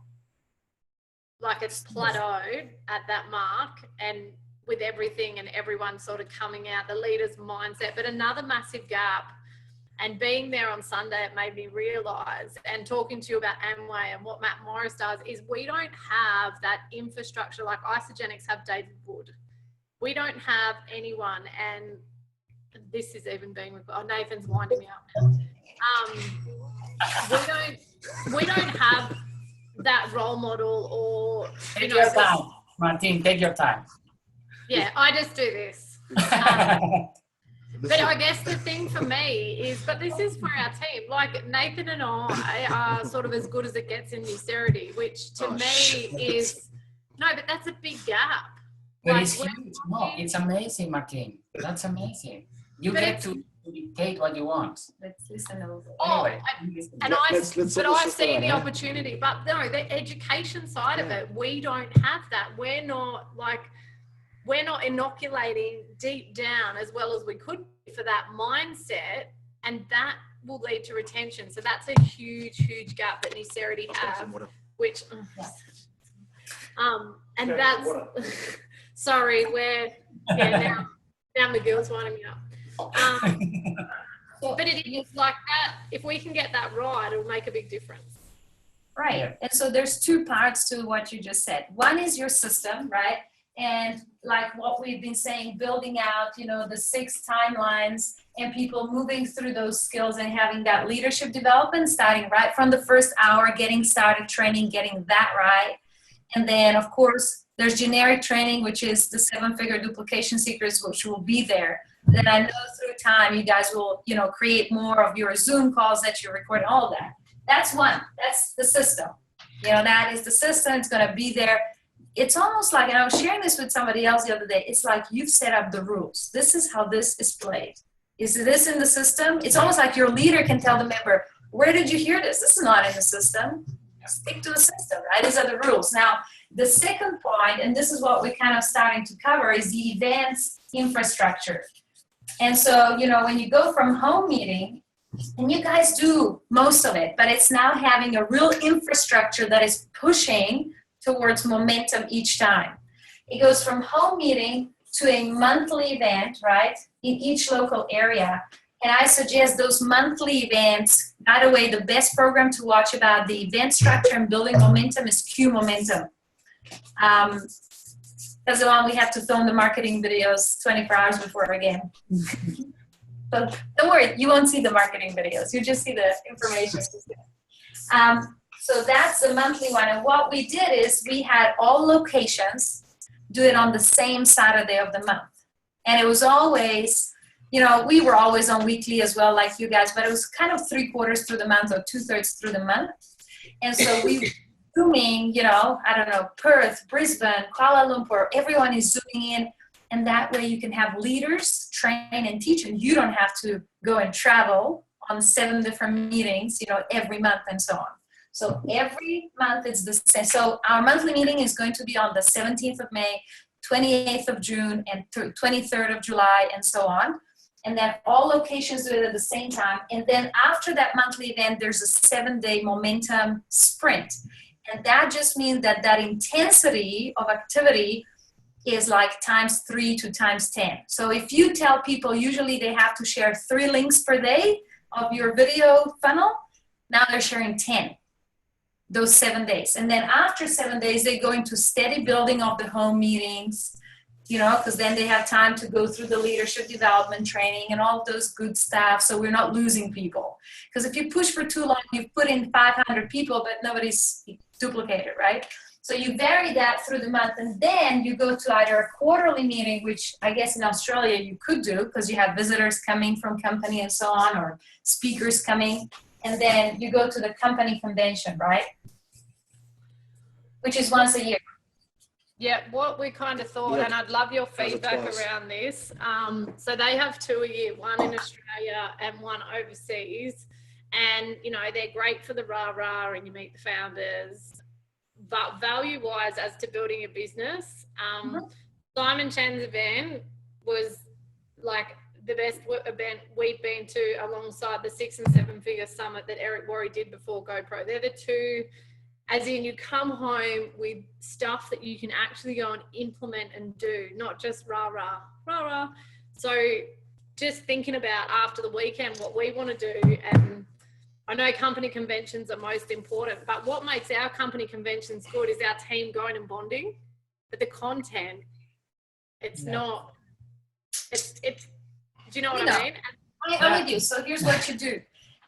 Like it's plateaued at that mark, and with everything and everyone sort of coming out, the leader's mindset. But another massive gap, and being there on Sunday, it made me realize, and talking to you about Amway and what Matt Morris does, is we don't have that infrastructure like Isogenics have David Wood. We don't have anyone, and this is even being, Nathan's winding me up now. We don't have that role model, or Take your time, Martin, take your time. Yeah, I just do this. But I guess the thing for me is, but this is for our team, like Nathan and I are sort of as good as it gets in Newcerity, which to me is, no, but that's a big gap. But Like, it's huge. No, it's amazing, Martin. That's amazing. You But get to dictate what you want. Let's listen a little bit. Oh, Anyway, and Let's I see that, the eh? opportunity, but no, the education side of Yeah. it, we don't have that. We're not inoculating deep down as well as we could for that mindset, and that will lead to retention. So that's a huge gap that Newcerity have, which, and that's, sorry, now McGill's winding me up. But it is like that. If we can get that right, it'll make a big difference. Right. Yeah. And so there's two parts to what you just said. One is your system, right? And like what we've been saying, building out, the 6 timelines and people moving through those skills and having that leadership development, starting right from the first hour, getting started training, getting that right. And then of course there's generic training, which is the 7-figure duplication secrets, which will be there. Then I know through time, you guys will, create more of your Zoom calls that you record, all that. That's one. That's the system. That is the system. It's going to be there. It's almost like, and I was sharing this with somebody else the other day, it's like you've set up the rules. This is how this is played. Is this in the system? It's almost like your leader can tell the member, where did you hear this? This is not in the system. Stick to the system, right? These are the rules. Now, the second point, and this is what we're kind of starting to cover, is the events infrastructure. And so, when you go from home meeting, and you guys do most of it, but it's now having a real infrastructure that is pushing towards momentum each time. It goes from home meeting to a monthly event, right, in each local area. And I suggest those monthly events. By the way, the best program to watch about the event structure and building momentum is Q Momentum. That's the one we have to film the marketing videos 24 hours before again. So don't worry, you won't see the marketing videos. You just see the information. So that's the monthly one. And what we did is we had all locations do it on the same Saturday of the month. And it was always, we were always on weekly as well, like you guys, but it was kind of 3/4 through the month or 2/3 through the month. And so we were zooming, Perth, Brisbane, Kuala Lumpur, everyone is zooming in. And that way you can have leaders train and teach, and you don't have to go and travel on 7 different meetings, every month and so on. So every month it's the same. So our monthly meeting is going to be on the 17th of May, 28th of June, and 23rd of July, and so on. And then all locations do it at the same time. And then after that monthly event, there's a 7-day momentum sprint. And that just means that intensity of activity is like ×3 to ×10. So if you tell people usually they have to share 3 links per day of your video funnel, now they're sharing 10, those 7 days. And then after 7 days, they go into steady building of the home meetings, because then they have time to go through the leadership development training and all those good stuff. So we're not losing people. Because if you push for too long, you've put in 500 people, but nobody's duplicated, right? So you vary that through the month, and then you go to either a quarterly meeting, which I guess in Australia you could do because you have visitors coming from company and so on, or speakers coming, and then you go to the company convention, right? Which is once a year. Yeah, what we kind of thought, and I'd love your feedback around this. So they have 2 a year, one in Australia and one overseas. And, they're great for the rah-rah and you meet the founders. But value-wise, as to building a business, Simon Chan's event was like the best event we've been to, alongside the 6- and 7-figure summit that Eric Worre did before GoPro. They're the two, as in you come home with stuff that you can actually go and implement and do, not just rah-rah, rah-rah. So just thinking about after the weekend what we want to do, and I know company conventions are most important, but what makes our company conventions good is our team going and bonding. But the content, it's not, it's, do you know what I mean? I'm with you. So here's what you do.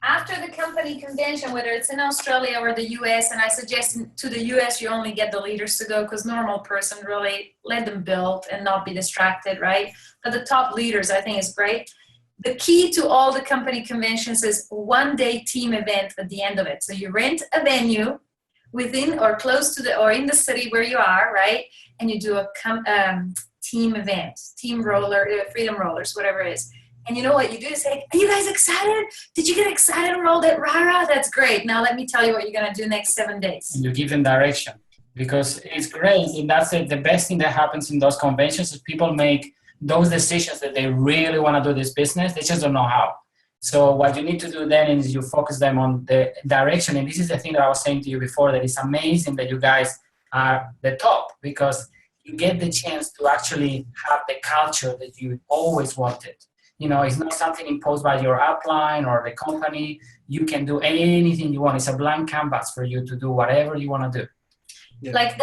After the company convention, whether it's in Australia or the US, and I suggest to the US, you only get the leaders to go because normal person really let them build and not be distracted, right? But the top leaders, I think is great. The key to all the company conventions is 1-day team event at the end of it. So you rent a venue within or close to or in the city where you are, right? And you do a team event, team roller, freedom rollers, whatever it is. And you know what you do is say, are you guys excited? Did you get excited and roll that rah-rah? That's great. Now let me tell you what you're going to do next 7 days. And you give them direction, because it's great. And that's the best thing that happens in those conventions is people make those decisions that they really want to do this business. They just don't know how. So what you need to do then is you focus them on the direction. And this is the thing that I was saying to you before, that it's amazing that you guys are the top, because you get the chance to actually have the culture that you always wanted. It's not something imposed by your upline or the company. You can do anything you want. It's a blank canvas for you to do whatever you want to do. Yeah. Like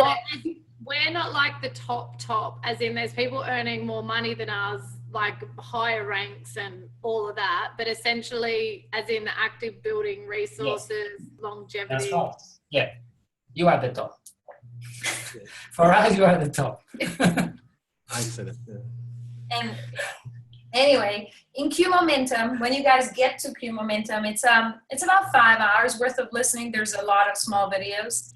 we're not like the top, as in there's people earning more money than us, like higher ranks and all of that. But essentially, as in the active building resources, longevity. That's right. Yeah, you are the top. For us, you are the top. I said it. Yeah. And anyway, in Q Momentum, when you guys get to Q Momentum, it's about 5 hours worth of listening. There's a lot of small videos.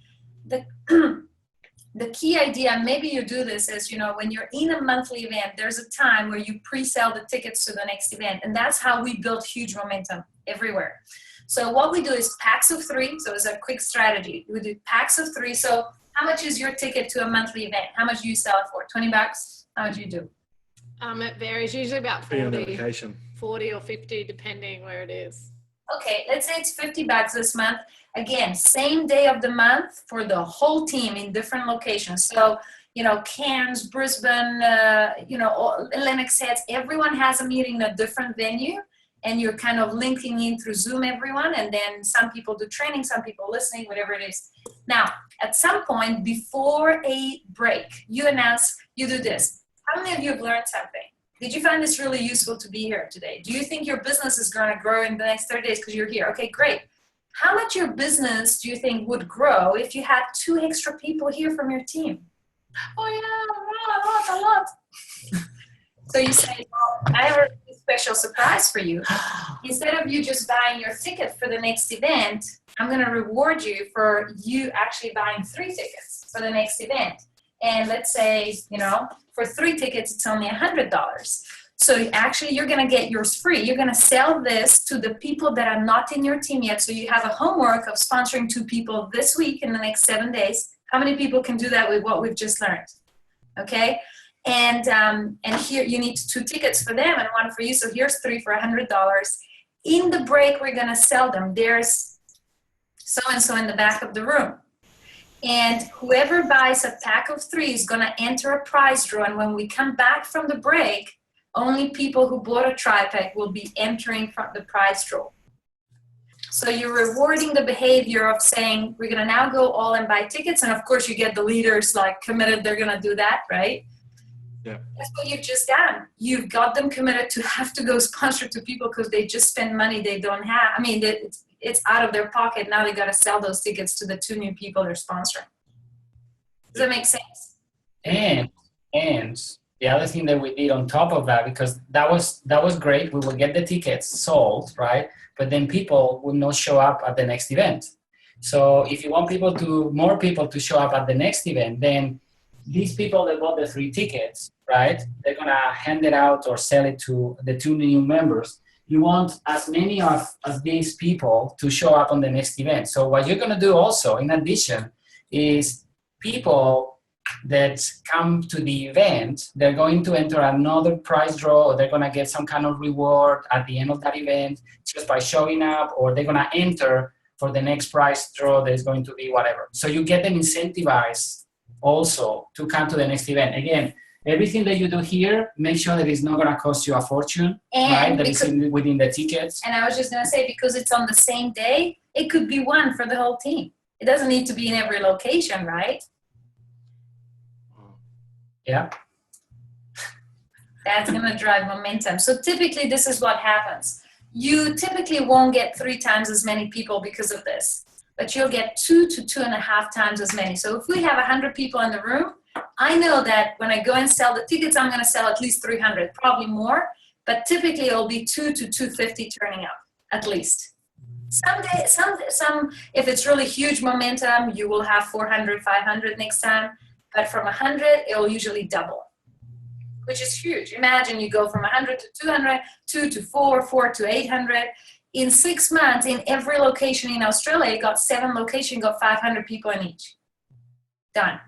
The key idea, maybe you do this, is, when you're in a monthly event, there's a time where you pre-sell the tickets to the next event. And that's how we build huge momentum everywhere. So what we do is packs of 3. So it's a quick strategy. We do packs of 3. So how much is your ticket to a monthly event? How much do you sell it for? $20? How much do you do? It varies, usually about Depending on the 40, location. 40 or 50, depending where it is. Okay, let's say it's $50 this month. Again, same day of the month for the whole team in different locations. So, you know, Cairns, Brisbane, you know, Lennox Heads, everyone has a meeting in a different venue, and you're kind of linking in through Zoom, everyone, and then some people do training, some people listening, whatever it is. Now, at some point before a break, you announce, you do this. How many of you have learned something? Did you find this really useful to be here today? Do you think your business is going to grow in the next 30 days because you're here? Okay, great. How much your business do you think would grow if you had 2 extra people here from your team? Oh yeah, a lot. So you say, well, I have a special surprise for you. Instead of you just buying your ticket for the next event, I'm going to reward you for you actually buying 3 tickets for the next event. And let's say, you know, for 3 tickets, it's only $100. So actually, you're going to get yours free. You're going to sell this to the people that are not in your team yet. So you have a homework of sponsoring 2 people this week in the next 7 days. How many people can do that with what we've just learned? Okay. And here you need 2 tickets for them and 1 for you. So here's 3 for $100. In the break, we're going to sell them. There's so-and-so in the back of the room. And whoever buys a pack of 3 is going to enter a prize draw. And when we come back from the break, only people who bought a tri-pack will be entering from the prize draw. So you're rewarding the behavior of saying, we're going to now go all and buy tickets. And of course, you get the leaders like committed, they're going to do that, right? Yeah. That's what you've just done. You've got them committed to have to go sponsor to people because they just spend money they don't have. I mean, it's out of their pocket. Now they got to sell those tickets to the 2 new people they're sponsoring. Does that make sense? And the other thing that we did on top of that, because that was great, we would get the tickets sold, right? But then people would not show up at the next event. So if you want more people to show up at the next event, then these people that bought the 3 tickets, right? They're gonna hand it out or sell it to the 2 new members. You want as many of these people to show up on the next event. So what you're gonna do also, in addition, is people that come to the event, they're going to enter another prize draw, or they're going to get some kind of reward at the end of that event just by showing up, or they're going to enter for the next prize draw that is going to be whatever. So you get them incentivized also to come to the next event. Again, everything that you do here, make sure that it's not going to cost you a fortune, right? That is within the tickets. And I was just going to say, because it's on the same day, it could be one for the whole team. It doesn't need to be in every location, right? Yeah. That's going to drive momentum. So typically this is what happens. You typically won't get 3 times as many people because of this, but you'll get 2 to 2.5 times as many. So if we have 100 people in the room, I know that when I go and sell the tickets, I'm going to sell at least 300, probably more, but typically it'll be 2 to 250 turning up at least. Some if it's really huge momentum, you will have 400, 500 next time. But from 100, it will usually double, which is huge. Imagine you go from 100 to 200, 2 to 4, 4 to 800. In 6 months, in every location in Australia, you got 7 locations, got 500 people in each. Done.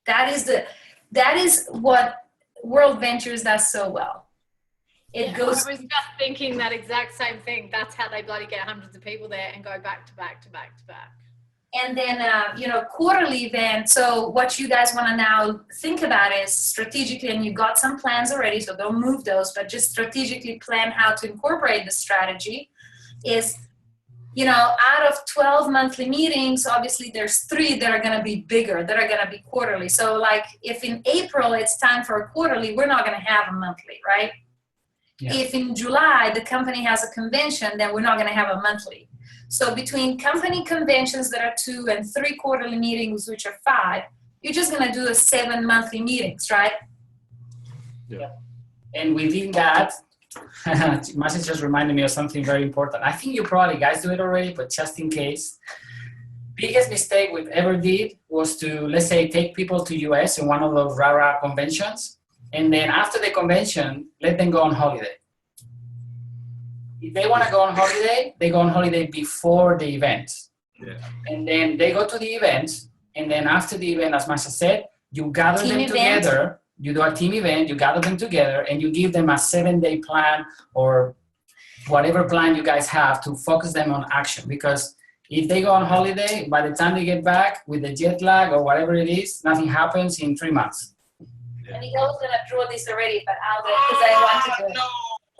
That is what World Ventures does so well. I was just thinking that exact same thing. That's how they bloody get hundreds of people there and go back to back to back to back. And then, quarterly event. So what you guys want to now think about is strategically, and you got some plans already, so don't move those, but just strategically plan how to incorporate the strategy is, out of 12 monthly meetings, obviously there's 3 that are going to be bigger, that are going to be quarterly. So like if in April it's time for a quarterly, we're not going to have a monthly, right? Yeah. If in July the company has a convention, then we're not going to have a monthly. So between company conventions that are 2 and 3 quarterly meetings, which are 5, you're just going to do 7 monthly meetings, right? Yeah. And within that, Masi just reminded me of something very important. I think you probably guys do it already, but just in case, biggest mistake we've ever did was to, let's say, take people to US in one of those RARA conventions, and then after the convention, let them go on holiday. If they want to go on holiday, they go on holiday before the event. Yeah. And then they go to the event. And then after the event, as Masha said, you gather them event. together. You do a team event, you gather them together, and you give them a 7-day plan or whatever plan you guys have to focus them on action. Because if they go on holiday, by the time they get back with the jet lag or whatever it is, nothing happens in 3 months. And Miguel was gonna draw this already, but I'll do it because I want to do it.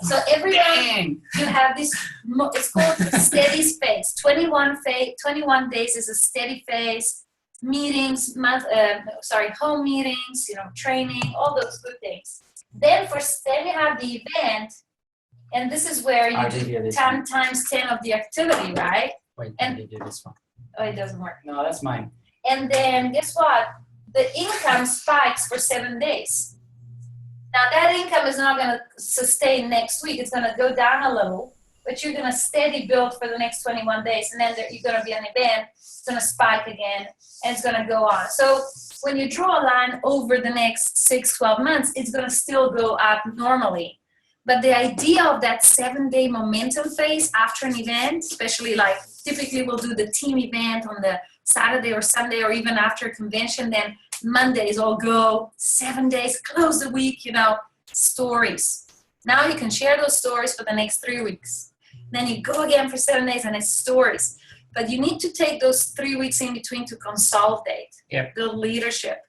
So everyone, Dang. you have this, it's called steady phase. 21 days is a steady phase. Meetings, home meetings, training, all those good things. Then you have the event, and this is where I you did do hear this 10 one. times 10 of the activity, right? Wait, And- I did this one. Oh, it doesn't work. No, that's mine. And then guess what? The income spikes for 7 days. Now that income is not going to sustain next week. It's going to go down a little, but you're going to steady build for the next 21 days. And then you're going to be an event. It's going to spike again, and it's going to go on. So when you draw a line over the next 12 months, it's going to still go up normally. But the idea of that 7-day momentum phase after an event, especially like typically we'll do the team event on the Saturday or Sunday or even after a convention, then Mondays all go, 7 days, close the week, stories. Now you can share those stories for the next 3 weeks. Then you go again for 7 days and it's stories. But you need to take those 3 weeks in between to consolidate, build leadership,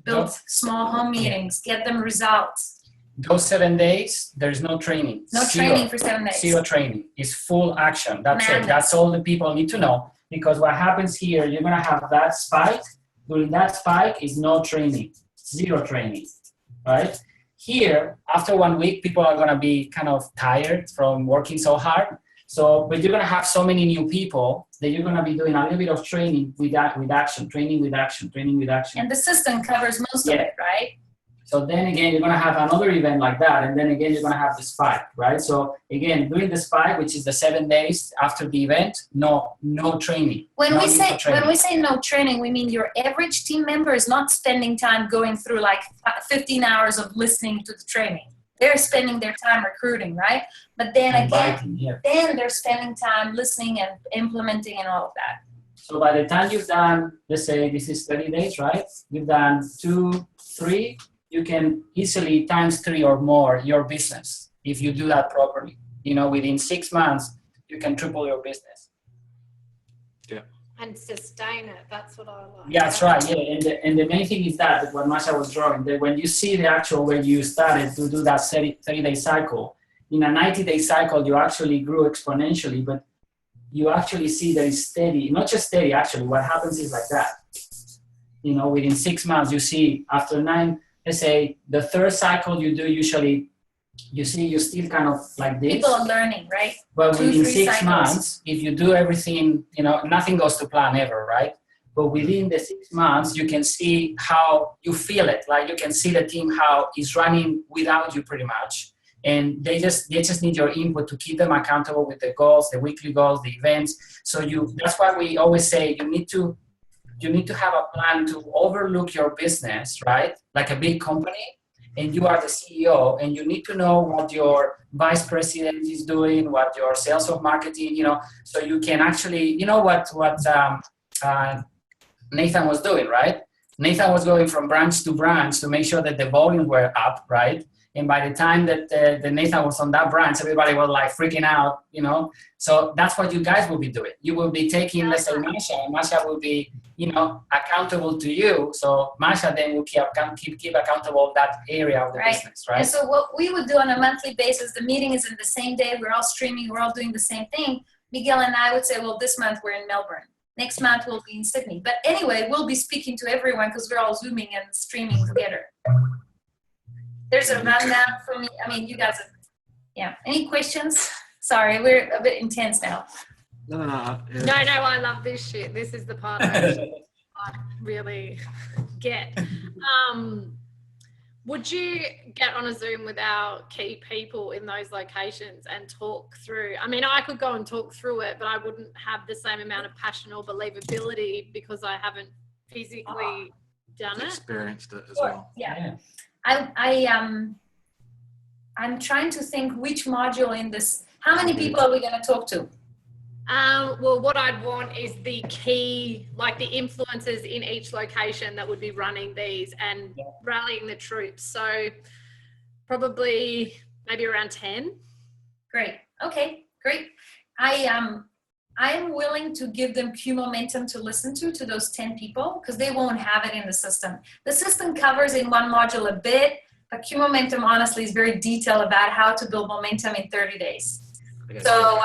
build small home meetings, get them results. Those 7 days, there's no training. No training for 7 days. Zero training. It's full action. That's Madness. it. That's all the people need to know. Because what happens here, you're going to have that spike. During that spike is no training. Zero training. Right? Here, after 1 week, people are going to be kind of tired from working so hard. But you're going to have so many new people that you're going to be doing a little bit of training with action, training with action, training with action. And the system covers most of it, right? So then again, you're going to have another event like that. And then again, you're going to have the spike, right? So again, during the spike, which is the 7 days after the event, no training. When No we need say for training. when we say no training, we mean your average team member is not spending time going through like 15 hours of listening to the training. They're spending their time recruiting, right? But then again, Inviting, then they're spending time listening and implementing and all of that. So by the time you've done, let's say this is 30 days, right? You've done 2, 3, you can easily times 3 or more your business if you do that properly. Within 6 months, you can triple your business. And sustain it. That's what I like. Yeah, that's right. Yeah, and the main thing is that what Masha was drawing, that when you see the actual where you started to do that 30-day cycle, in a 90-day cycle, you actually grew exponentially, but you actually see that it's steady, not just steady, actually. What happens is like that. Within 6 months, you see after 9, let's say the third cycle you do usually, you see you still kind of like this. People are learning, right? But 2, within 3 6 cycles. months, if you do everything, nothing goes to plan ever, right? But within the 6 months, you can see how you feel it. Like you can see the team how it's running without you pretty much. And they just need your input to keep them accountable with the goals, the weekly goals, the events. So that's why we always say you need to have a plan to overlook your business, right? Like a big company. And you are the CEO, and you need to know what your vice president is doing, what your sales or marketing, so you can actually, what Nathan was doing, right? Nathan was going from branch to branch to make sure that the volumes were up, right? And by the time that the Nathan was on that branch, everybody was like freaking out, So that's what you guys will be doing. You will be taking, let's say, Masha, and Masha will be, accountable to you. So Masha then will keep accountable that area of the business, right? And so what we would do on a monthly basis, the meeting is in the same day. We're all streaming. We're all doing the same thing. Miguel and I would say, well, this month we're in Melbourne. Next month we'll be in Sydney. But anyway, we'll be speaking to everyone because we're all Zooming and streaming together. There's a rundown for me. I mean, you guys have, Any questions? Sorry, we're a bit intense now. No. No, I love this shit. This is the part I really get. Would you get on a Zoom with our key people in those locations and talk through? I mean, I could go and talk through it, but I wouldn't have the same amount of passion or believability because I haven't physically done it. Experienced it as Sure. well. Yeah. I'm trying to think which module in this. How many people are we going to talk to? Well, what I'd want is the key, like the influencers in each location that would be running these and rallying the troops. So probably maybe around 10. Great. Okay, great. I am willing to give them Q Momentum to listen to those 10 people, because they won't have it in the system. The system covers in one module a bit, but Q Momentum honestly is very detailed about how to build momentum in 30 days. So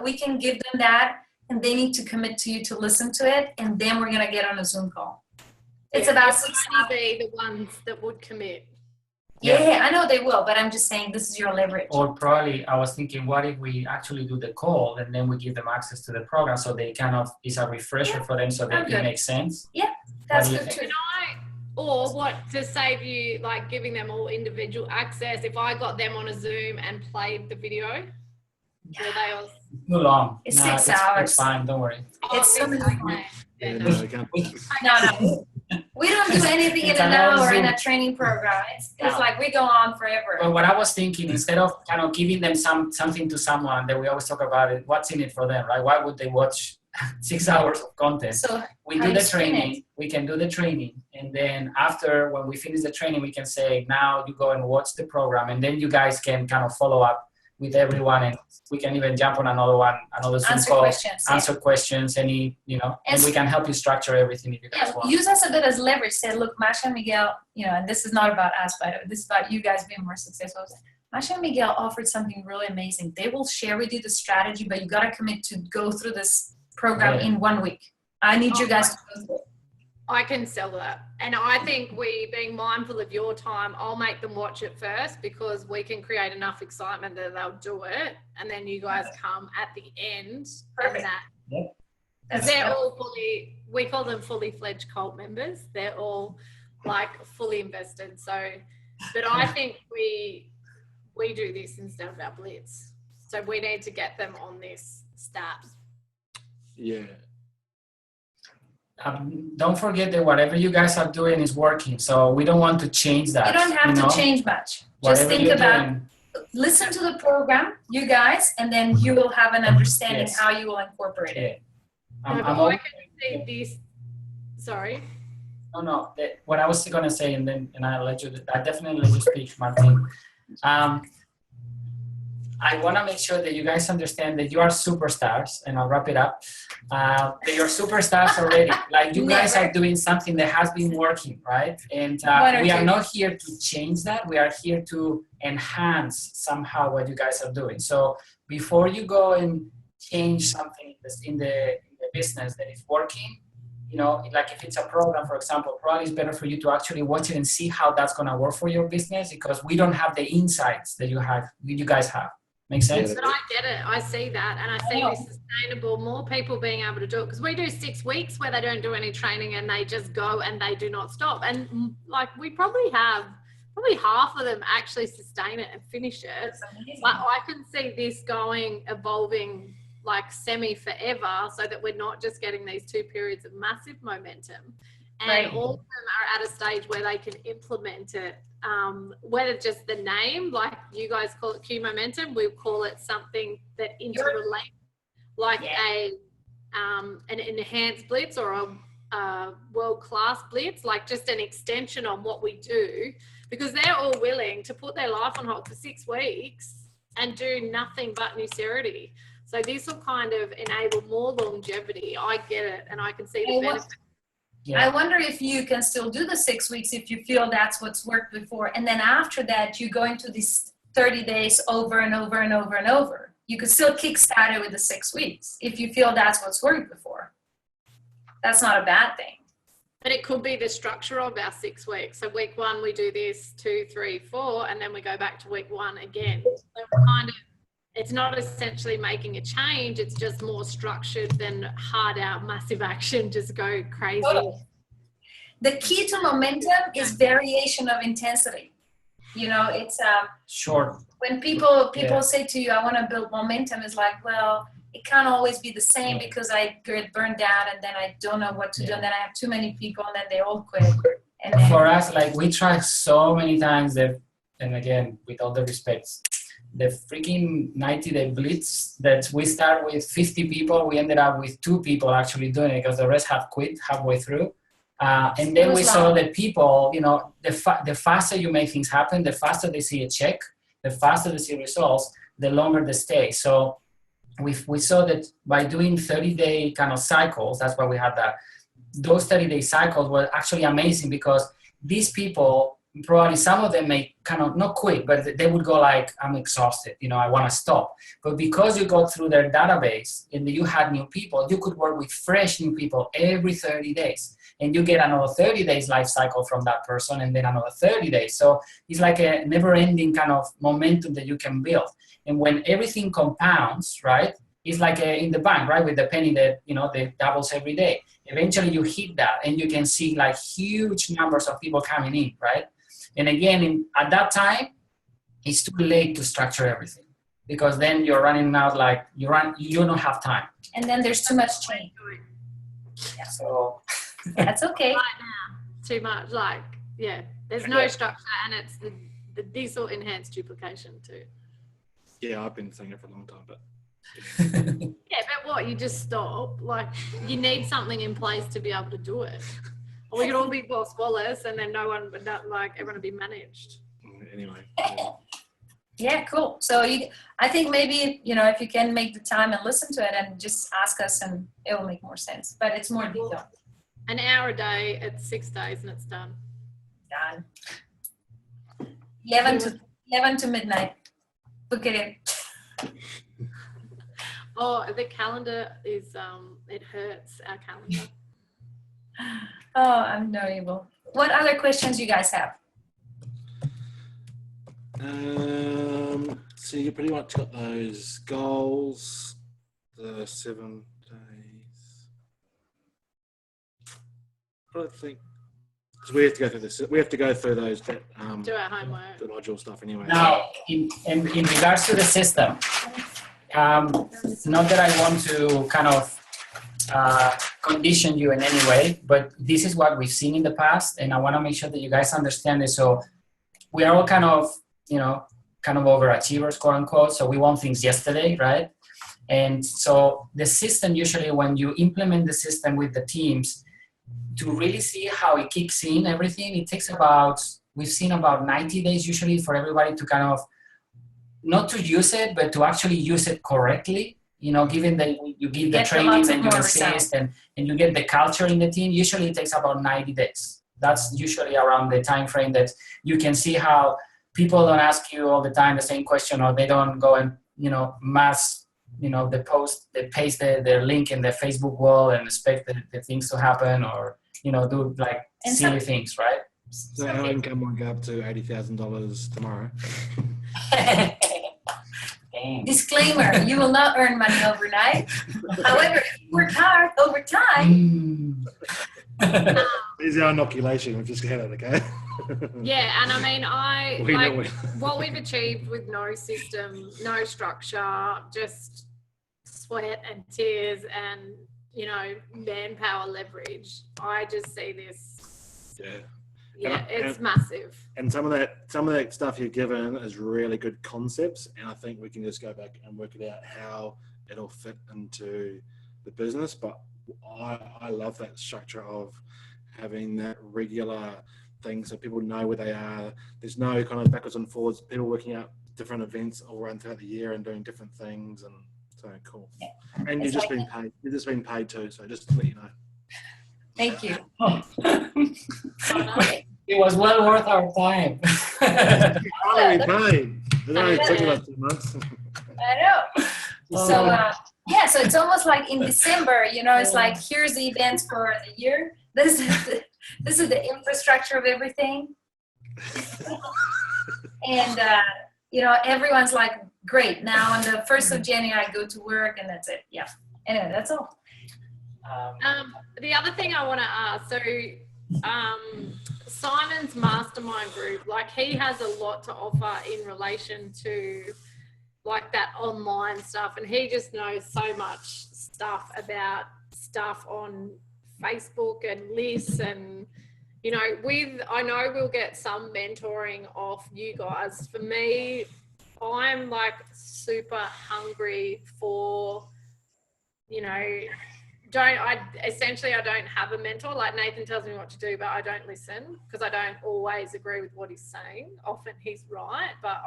we can give them that, and they need to commit to you to listen to it, and then we're gonna get on a Zoom call. It's about 6 hours. Be the ones that would commit. Yeah, I know they will, but I'm just saying this is your leverage. Or probably I was thinking, what if we actually do the call and then we give them access to the program so they kind of, it's a refresher for them so that it makes sense? Yeah, that's What do good you too. Or what, to save you, like giving them all individual access, if I got them on a Zoom and played the video, were they all... Too long. It's No, 6 hours. It's fine, don't worry. It's so okay. Yeah, Yeah, no, no. we can't. No. We don't do anything in It's an another hour in Zoom. a training program. It's Yeah. like we go on forever. But what I was thinking, instead of kind of giving them something to someone that we always talk about it, what's in it for them, right? Why would they watch 6 hours of content? So We how do you the spin training, we can do the training, and then after, when we finish the training, we can say, now you go and watch the program, and then you guys can kind of follow up with everyone, and we can even jump on another Zoom answer call, questions. answer questions, and we can help you structure everything if you guys want. Use us a bit as leverage. Say, look, Masha and Miguel, and this is not about us, but this is about you guys being more successful. Masha and Miguel offered something really amazing. They will share with you the strategy, but you got to commit to go through this program in 1 week. I need you guys to go through it. I can sell that. And I think we, being mindful of your time, I'll make them watch it first, because we can create enough excitement that they'll do it. And then you guys come at the end. Perfect. And That's they're good. all we call them fully fledged cult members. They're all like fully invested. So, but I think we do this instead of our blitz. So we need to get them on this stat. Yeah. Don't forget that whatever you guys are doing is working, so we don't want to change that. You don't have to change much. Just Whatever think you're about, doing, listen to the program, you guys, and then you will have an understanding Yes. how you will incorporate it. I'm I all- can see this. Sorry. No. What I was gonna say, and I'll let you. I definitely let you speak, Martin. I want to make sure that you guys understand that you are superstars, and I'll wrap it up. That you're superstars already. Like you guys are doing something that has been working, right? And we are not here to change that. We are here to enhance somehow what you guys are doing. So before you go and change something in the business that is working, like if it's a program, for example, probably it's better for you to actually watch it and see how that's going to work for your business, because we don't have the insights that you guys have. Make sense? But I get it. I see that. And I see this sustainable, more people being able to do it. Because we do 6 weeks where they don't do any training and they just go and they do not stop. And like we probably have half of them actually sustain it and finish it. But I can see this evolving like semi forever, so that we're not just getting these 2 periods of massive momentum. And all of them are at a stage where they can implement it. Whether just the name, like you guys call it Q Momentum, we call it something that interrelates, like an enhanced blitz or a world-class blitz, like just an extension on what we do, because they're all willing to put their life on hold for 6 weeks and do nothing but Nucerity. So this will kind of enable more longevity. I get it, and I can see the benefit. Yeah. I wonder if you can still do the 6 weeks if you feel that's what's worked before. And then after that, you go into these 30 days over and over and over and over. You could still kickstart it with the 6 weeks if you feel that's what's worked before. That's not a bad thing. But it could be the structure of our 6 weeks. So week 1, we do this 2, 3, 4, and then we go back to week 1 again. So it's not essentially making a change. It's just more structured than hard out, massive action, just go crazy. The key to momentum is variation of intensity. It's Sure. when people say to you, I want to build momentum, it's like, well, it can't always be the same because I get burned out and then I don't know what to do, and then I have too many people and then they all quit. And then, For us, like we try so many times that, and again, with all the respects, the freaking 90-day blitz that we start with 50 people, we ended up with 2 people actually doing it because the rest have quit halfway through. And then we saw that people, you know, the faster you make things happen, the faster they see a check, the faster they see results, the longer they stay. So we saw that by doing 30-day kind of cycles, that's why we had that. Those 30-day cycles were actually amazing because these people, probably some of them may kind of not quit, but they would go like, I'm exhausted, you know, I want to stop. But because you go through their database and you had new people, you could work with fresh new people every 30 days. And you get another 30 days life cycle from that person and then another 30 days. So it's like a never ending kind of momentum that you can build. And when everything compounds, right, it's like in the bank, right, with the penny that, you know, that doubles every day. Eventually you hit that and you can see like huge numbers of people coming in, right? And again, at that time, it's too late to structure everything because then you're running out like you don't have time. And then there's too much change. Yeah. So that's okay. Right now, too much. Like, yeah, there's no structure, and it's the diesel enhanced duplication too. Yeah, I've been saying it for a long time, but Yeah, but what, you just stop? Like, you need something in place to be able to do it. Or we could all be Boss Wallace and then no one, but not like everyone would be managed. anyway. Yeah, cool. So I think maybe, you know, if you can make the time and listen to it and just ask us and it will make more sense, but it's more detailed. An hour a day, it's 6 days and it's done. Done. 11 to midnight. Look at it. Oh, the calendar is, it hurts, our calendar. Oh, unbelievable. What other questions you guys have? So you pretty much got those goals, the 7 days. I think because we have to go through this. We have to go through those Do our homework. the module stuff anyway. now, in regards to the system, not that I want to kind of condition you in any way, but this is what we've seen in the past, and I want to make sure that you guys understand it. So we are all kind of, you know, kind of overachievers, quote unquote. So we want things yesterday, right? And so the system, usually when you implement the system with the teams, to really see how it kicks in everything, it takes about, we've seen about 90 days usually for everybody to kind of, not to use it, but to actually use it correctly. You know, given that you give the training and you assist and you get the culture in the team, usually it takes about 90 days. That's usually around the time frame that you can see how people don't ask you all the time the same question, or they don't go and, you know, they paste the link in the Facebook wall and expect the things to happen, or, you know, do like silly things, right? So our income won't go up to $80,000 tomorrow. Disclaimer, you will not earn money overnight. However, if you work hard over time. There's our inoculation. We've just had it, okay? Yeah, and I mean, We know what we've achieved with no system, no structure, just sweat and tears and, you know, manpower leverage. I just see this. Yeah. Yeah, it's and, massive. And some of that stuff you've given is really good concepts, and I think we can just go back and work it out how it'll fit into the business. But I love that structure of having that regular thing so people know where they are. There's no kind of backwards and forwards. People working out different events all around throughout the year and doing different things, and so cool. Yeah. And you've just been paid. You've just been paid too. So just to let you know. Thank you. It was well worth our time. Finally paid. It only took about 2 months. I know. So yeah, so it's almost like in December, you know, it's like, here's the events for the year. This is the infrastructure of everything. And you know, everyone's like, great, now on the 1st of January I go to work and that's it. Yeah. Anyway, that's all. The other thing I want to ask, so Simon's mastermind group, like, he has a lot to offer in relation to like that online stuff, and he just knows so much stuff about stuff on Facebook and lists, and, you know, I know we'll get some mentoring off you guys. For me, I'm like super hungry for, you know, I don't have a mentor. Like Nathan tells me what to do, but I don't listen because I don't always agree with what he's saying. Often he's right, but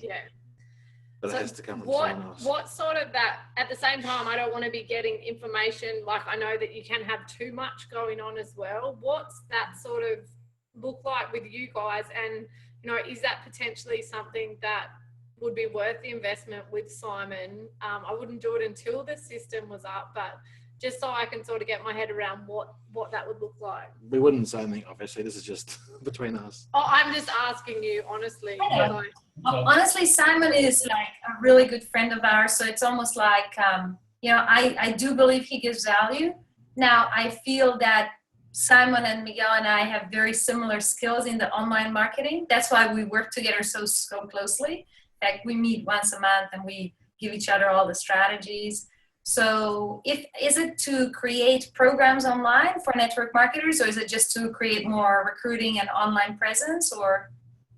yeah. But So it has to come from what someone else. what sort of that, at the same time, I don't want to be getting information, like I know that you can have too much going on as well. What's that sort of look like with you guys? And, you know, is that potentially something that would be worth the investment with Simon? I wouldn't do it until the system was up, but just so I can sort of get my head around what that would look like. We wouldn't say anything, obviously. This is just between us. Oh, I'm just asking you, honestly. Yeah. Like, Honestly, Simon is like a really good friend of ours. So it's almost like, you know, I do believe he gives value. Now, I feel that Simon and Miguel and I have very similar skills in the online marketing. That's why we work together so closely. Like we meet once a month and we give each other all the strategies. So is it to create programs online for network marketers, or is it just to create more recruiting and online presence, or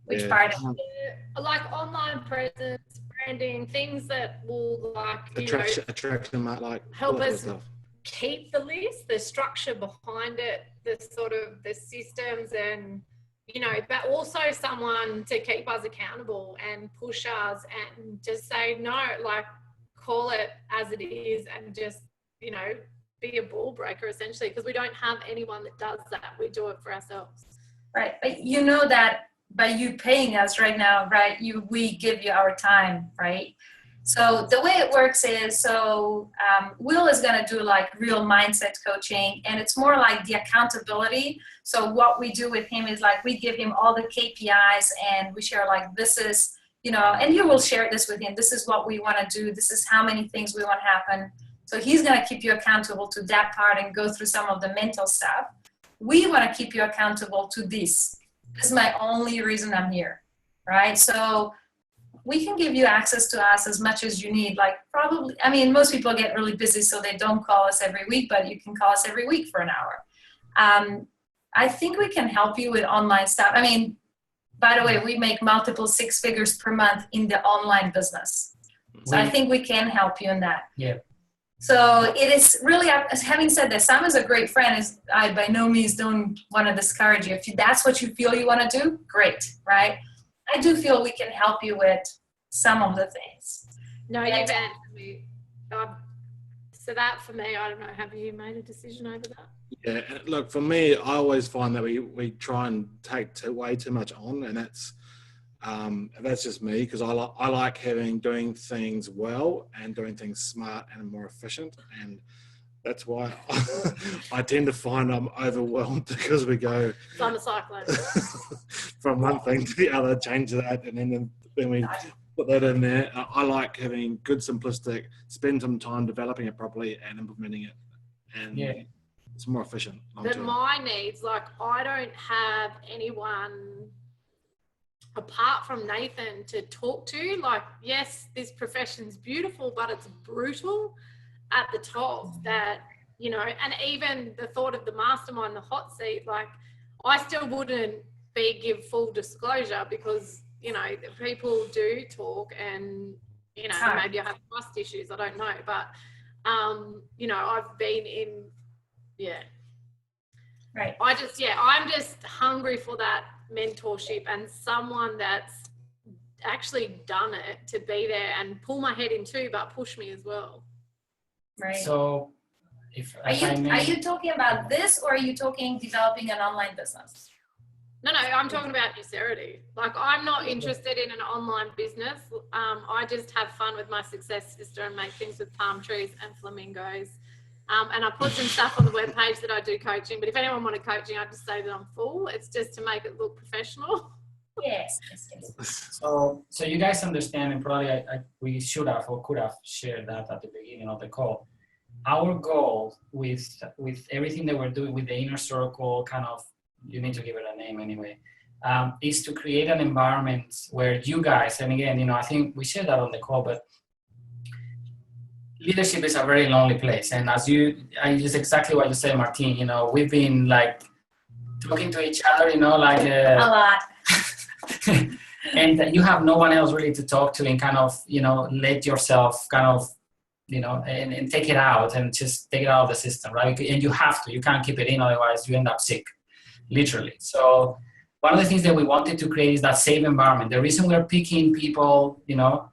which part of it? Like online presence, branding, things that will like, you know, Attraction might like help all that us stuff. keep the list, the structure behind it, the sort of the systems, and, you know, but also someone to keep us accountable and push us and just say no, like call it as it is, and just, you know, be a ball breaker essentially, because we don't have anyone that does that. We do it for ourselves. Right, but you know that by you paying us right now, right, we give you our time, right? So the way it works is, so Will is going to do like real mindset coaching, and it's more like the accountability. So what we do with him is like we give him all the KPIs and we share like, this is, you know, and you will share this with him. This is what we want to do. This is how many things we want to happen. So he's going to keep you accountable to that part and go through some of the mental stuff. We want to keep you accountable to this. This is my only reason I'm here, right? So we can give you access to us as much as you need. Like probably, I mean, most people get really busy, so they don't call us every week, but you can call us every week for an hour. I think we can help you with online stuff. I mean, by the way, we make multiple 6 figures per month in the online business. So I think we can help you in that. Yeah. So it is really, having said that, Simon's a great friend. I by no means don't want to discourage you. If that's what you feel you want to do, great, right? I do feel we can help you with some of the things. No, you've answered me. So that for me, I don't know, have you made a decision over that? Yeah, and look, for me, I always find that we try and take way too much on, and that's just me, because I like doing things well and doing things smart and more efficient, and that's why I tend to find I'm overwhelmed, because we go Summer cyclone. from one thing to the other, change that, and then we put that in there. I like having good, simplistic, spend some time developing it properly and implementing it, and it's more efficient. But my needs, like I don't have anyone apart from Nathan to talk to. Like, yes, this profession's beautiful, but it's brutal at the top. That, you know, and even the thought of the mastermind, the hot seat, like I still wouldn't give full disclosure, because, you know, people do talk, and, you know, maybe I have trust issues, I don't know, but you know, I've been in, right. I'm just hungry for that mentorship and someone that's actually done it, to be there and pull my head in too, but push me as well. Right. So are you talking about this, or are you talking developing an online business? No, I'm talking about Userity. Like, I'm not interested in an online business. I just have fun with my success sister and make things with palm trees and flamingos. And I put some stuff on the webpage that I do coaching. But if anyone wanted coaching, I'd just say that I'm full. It's just to make it look professional. Yes. So you guys understand, and probably we should have or could have shared that at the beginning of the call. Our goal with everything that we're doing with the inner circle, kind of, you need to give it a name anyway, is to create an environment where you guys, and again, you know, I think we shared that on the call, but leadership is a very lonely place. And just exactly what you said, Martine, you know, we've been like talking to each other, you know, like a lot. and you have no one else really to talk to and kind of, you know, let yourself kind of, you know, and take it out and just take it out of the system, right? And you have to, you can't keep it in, otherwise you end up sick, literally. So one of the things that we wanted to create is that safe environment. The reason we're picking people, you know,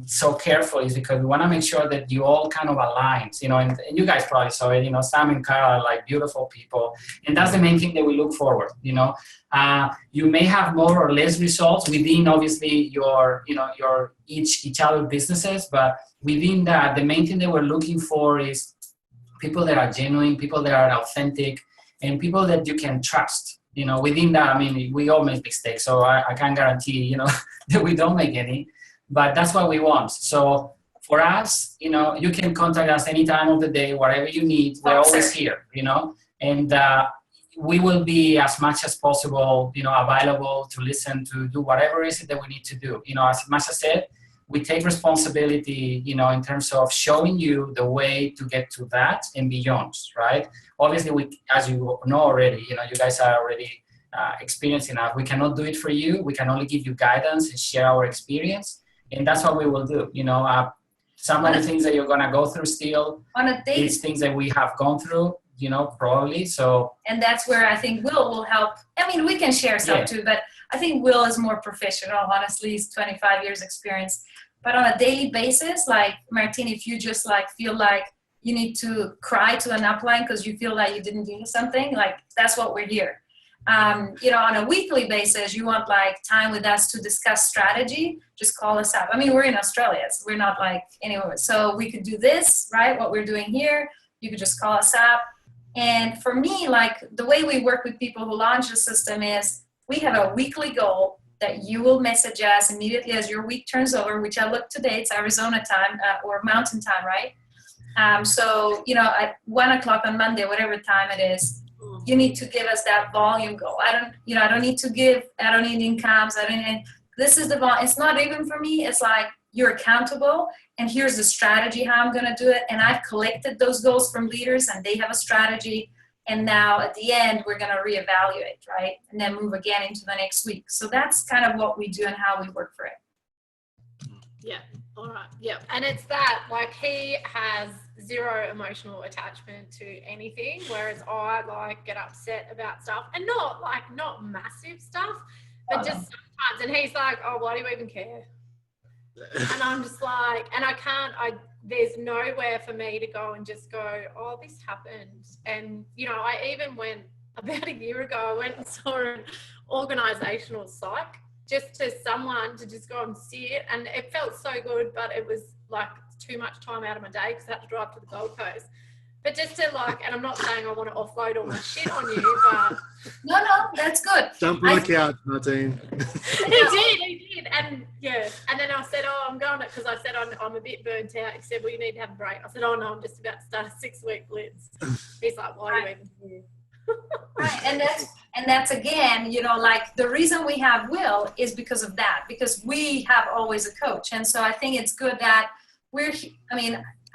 so carefully is because we want to make sure that you all kind of aligns, you know, and you guys probably saw it, you know, Sam and Cara are like beautiful people. And that's the main thing that we look forward, you know. You may have more or less results within obviously your, you know, your each other businesses, but within that, the main thing that we're looking for is people that are genuine, people that are authentic, and people that you can trust. You know, within that, I mean, we all make mistakes, so I can't guarantee, you know, that we don't make any, but that's what we want. So for us, you know, you can contact us any time of the day, whatever you need. We're always here, you know, and we will be as much as possible, you know, available to listen, to do whatever it is that we need to do. You know, as much as I said, we take responsibility, you know, in terms of showing you the way to get to that and beyond, right? Obviously, we, as you know already, you know, you guys are already experienced enough. We cannot do it for you. We can only give you guidance and share our experience. And that's what we will do. You know, some of the things that you're going to go through still, On a date, these things that we have gone through, you know, probably. So, and that's where I think Will help. I mean, we can share stuff too, but I think Will is more professional. Honestly, he's 25 years experience. But on a daily basis, like Martine, if you just like feel like you need to cry to an upline because you feel like you didn't do something, like that's what we're here. You know, on a weekly basis, you want like time with us to discuss strategy, just call us up. I mean, we're in Australia, so we're not like anywhere. So we could do this, right? What we're doing here, you could just call us up. And for me, like the way we work with people who launch the system is we have a weekly goal that you will message us immediately as your week turns over, which I look today, it's Arizona time or mountain time, right? So, you know, at 1 o'clock on Monday, whatever time it is, you need to give us that volume goal. I don't need incomes. This is the volume. It's not even for me. It's like you're accountable and here's the strategy how I'm going to do it. And I've collected those goals from leaders and they have a strategy. And now at the end, we're going to reevaluate, right? And then move again into the next week. So that's kind of what we do and how we work for it. Yeah. All right. Yeah. And it's that, like, he has zero emotional attachment to anything, whereas I like get upset about stuff and not massive stuff, but just sometimes. And he's like, oh, why do you even care? And I'm just like, and there's nowhere for me to go and just go, oh, this happened. And, you know, I even went about a year ago, I went and saw an organizational psych just to someone to just go and see it. And it felt so good, but it was like too much time out of my day because I had to drive to the Gold Coast. But just to like, and I'm not saying I want to offload all my shit on you, but... No, that's good. Jump on the couch, Martine. He did. And yeah. And then I said, oh, I'm going to, because I said I'm a bit burnt out. He said, well, you need to have a break. I said, oh no, I'm just about to start a 6-week blitz. He's like, why are you even here? Right, and that's again, you know, like the reason we have Will is because of that, because we have always a coach. And so I think it's good that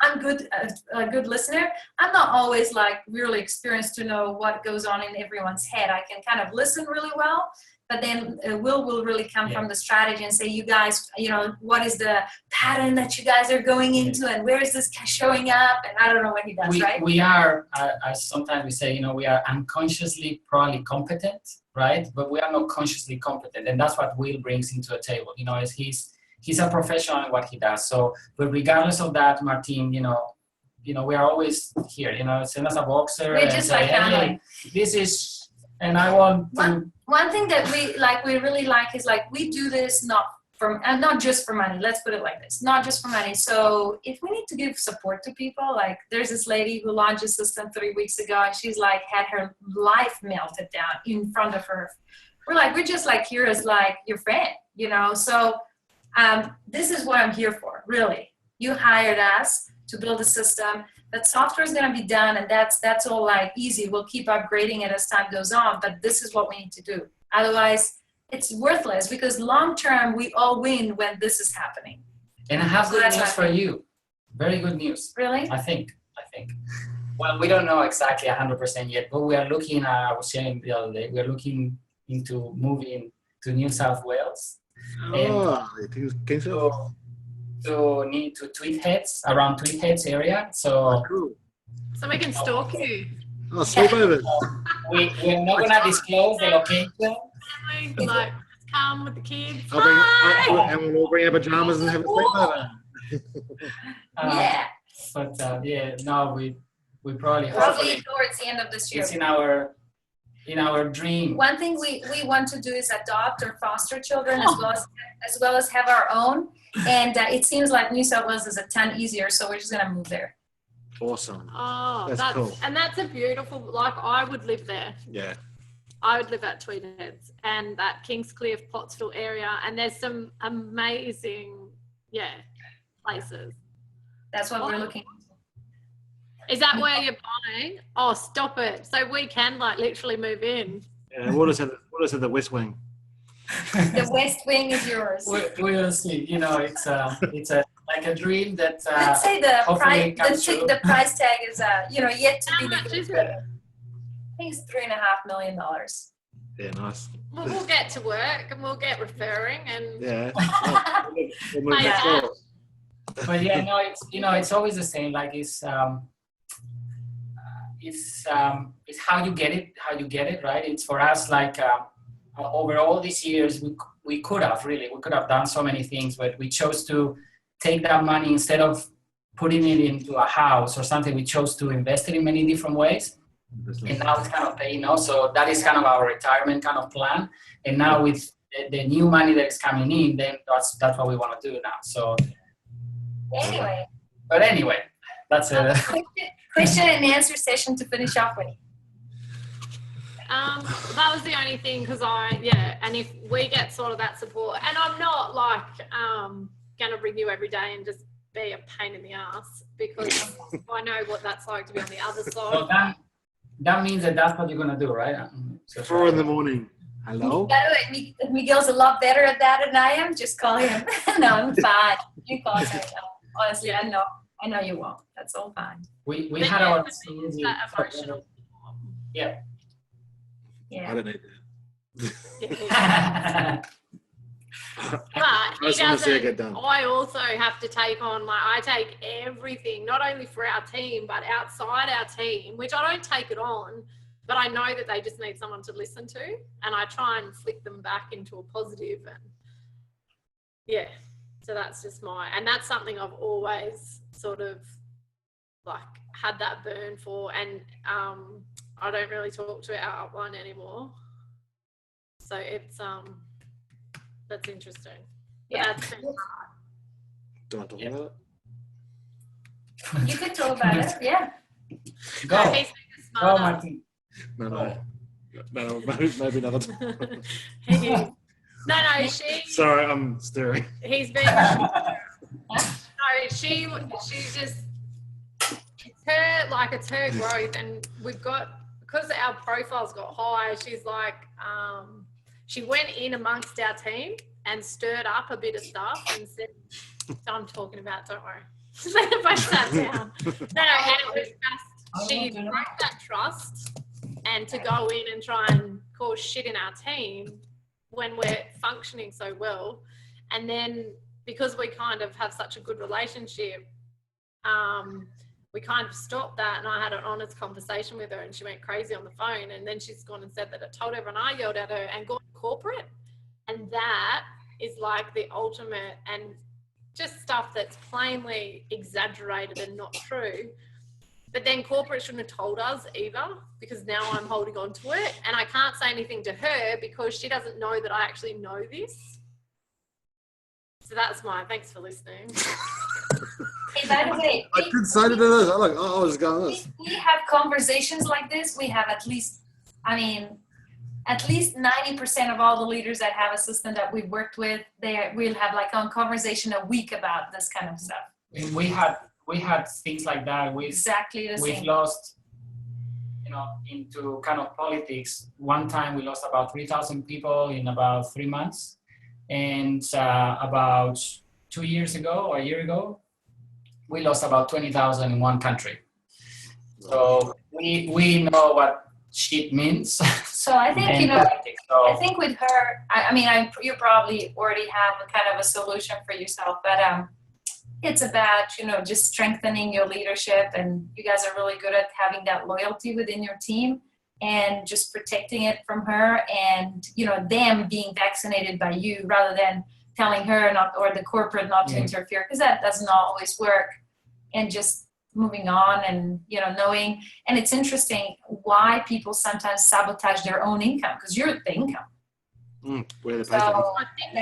I'm a good listener. I'm not always like really experienced to know what goes on in everyone's head. I can kind of listen really well, but then Will really come from the strategy and say, you guys, you know, what is the pattern that you guys are going into and where is this showing up? And I don't know what he does, right? We are, sometimes we say, you know, we are unconsciously probably competent, right? But we are not consciously competent. And that's what Will brings into a table, you know, is he's a professional in what he does. So, but regardless of that, Martine, you know, we are always here, you know, send us a boxer We're and just say, like hey, this is, and I want to. One thing that we really like is like, we do this not just for money. Let's put it like this, not just for money. So if we need to give support to people, like there's this lady who launched a system 3 weeks ago and she's like had her life melted down in front of her. We're just like here as like your friend, you know? So this is what I'm here for, really. You hired us to build a system. That software is going to be done, and that's all like easy. We'll keep upgrading it as time goes on, but this is what we need to do. Otherwise, it's worthless because long term, we all win when this is happening. And I have good news for you. Very good news. Really? I think. Well, we don't know exactly 100% yet, but we are looking, I was sharing the other day, we are looking into moving to New South Wales. Oh, can you to Tweed Heads, around Tweed Heads area. So cool. So we can stalk you. Oh, sleepovers. we're not gonna disclose the location. Like, come with the kids. And we'll all bring our pajamas and have a sleepover. Yeah. But no, we probably Probably towards the end of this year. it's in our dream. One thing we want to do is adopt or foster children as well as have our own. And it seems like New South Wales is a ton easier, so we're just gonna move there. Awesome. Oh, That's cool. And that's a beautiful, like, I would live there. Yeah. I would live at Tweed Heads and that Kingscliff, Pottsville area. And there's some amazing, places. That's what we're looking. Is that where you're buying? Oh, stop it. So we can, like, literally move in. Yeah, we'll just have the West Wing. The West Wing is yours. We will see. You know, it's like a dream that Let's say hopefully it comes true. the price tag is yet to How be much is negotiated. it? I think it's $3.5 million. Yeah, nice. We'll get to work and we'll get referring and Yeah. We'll move Yeah. next door. But no, it's always the same. Like it's how you get it, right? It's for us like over all these years we could have done so many things, but we chose to take that money instead of putting it into a house or something. We chose to invest it in many different ways, and now it's kind of paying off. So that is kind of our retirement kind of plan. And now with the new money that is coming in, then that's what we want to do now. So. Anyway, That's a question and answer session to finish off with. that was the only thing because and if we get sort of that support, and I'm not like gonna ring you every day and just be a pain in the ass because I know what that's like to be on the other so side. that means that's what you're gonna do, right? So 4 in. Hello? By the way, Miguel's a lot better at that than I am. Just call him. No, I'm fine. You call him. Honestly, I know you won't. That's all fine. We But had yeah, our it's that emotional. yeah. I don't need But I he just want to see it doesn't. get done. I also have to take on I take everything, not only for our team, but outside our team, which I don't take it on, but I know that they just need someone to listen to, and I try and flick them back into a positive. And so that's just and that's something I've always sort of like had that burn for, and I don't really talk to our upline anymore. So it's that's interesting. Yeah. That's been hard. Do you want to talk about it? You could talk about it. Yeah. Go. No, he's Go, smarter. Martin. No, maybe another time. No, Sorry, I'm stirring. he's been, no, she's just, it's her growth, and we've got, because our profiles got high, she's like, she went in amongst our team and stirred up a bit of stuff and said, I'm talking about, don't worry. They both sat down. No, and it was just, she broke that trust, and to go in and try and cause shit in our team when we're functioning so well. And then because we kind of have such a good relationship, we kind of stopped that, and I had an honest conversation with her, and she went crazy on the phone, and then she's gone and said that it told everyone I yelled at her and gone corporate. And that is like the ultimate, and just stuff that's plainly exaggerated and not true. But then corporate shouldn't have told us either, because now I'm holding on to it, and I can't say anything to her because she doesn't know that I actually know this. So that's thanks for listening. Hey, by the way, I could say to this. I was going this. we have conversations like this. We have at least 90% of all the leaders that have assistant that we've worked with, we'll have like a conversation a week about this kind of stuff. And we had things like that. Exactly the We've same. lost, into kind of politics. One time we lost about 3,000 people in about 3 months. And about 2 years ago or a year ago, we lost about 20,000 in one country. So we know what shit means. So I think, you know, I think with her, you probably already have a kind of a solution for yourself, but it's about, you know, just strengthening your leadership, and you guys are really good at having that loyalty within your team and just protecting it from her, and, you know, them being vaccinated by you rather than telling her not, or the corporate not to interfere, because that doesn't always work, and just moving on and, you know, knowing. And it's interesting why people sometimes sabotage their own income, because you're the income. Where the So I think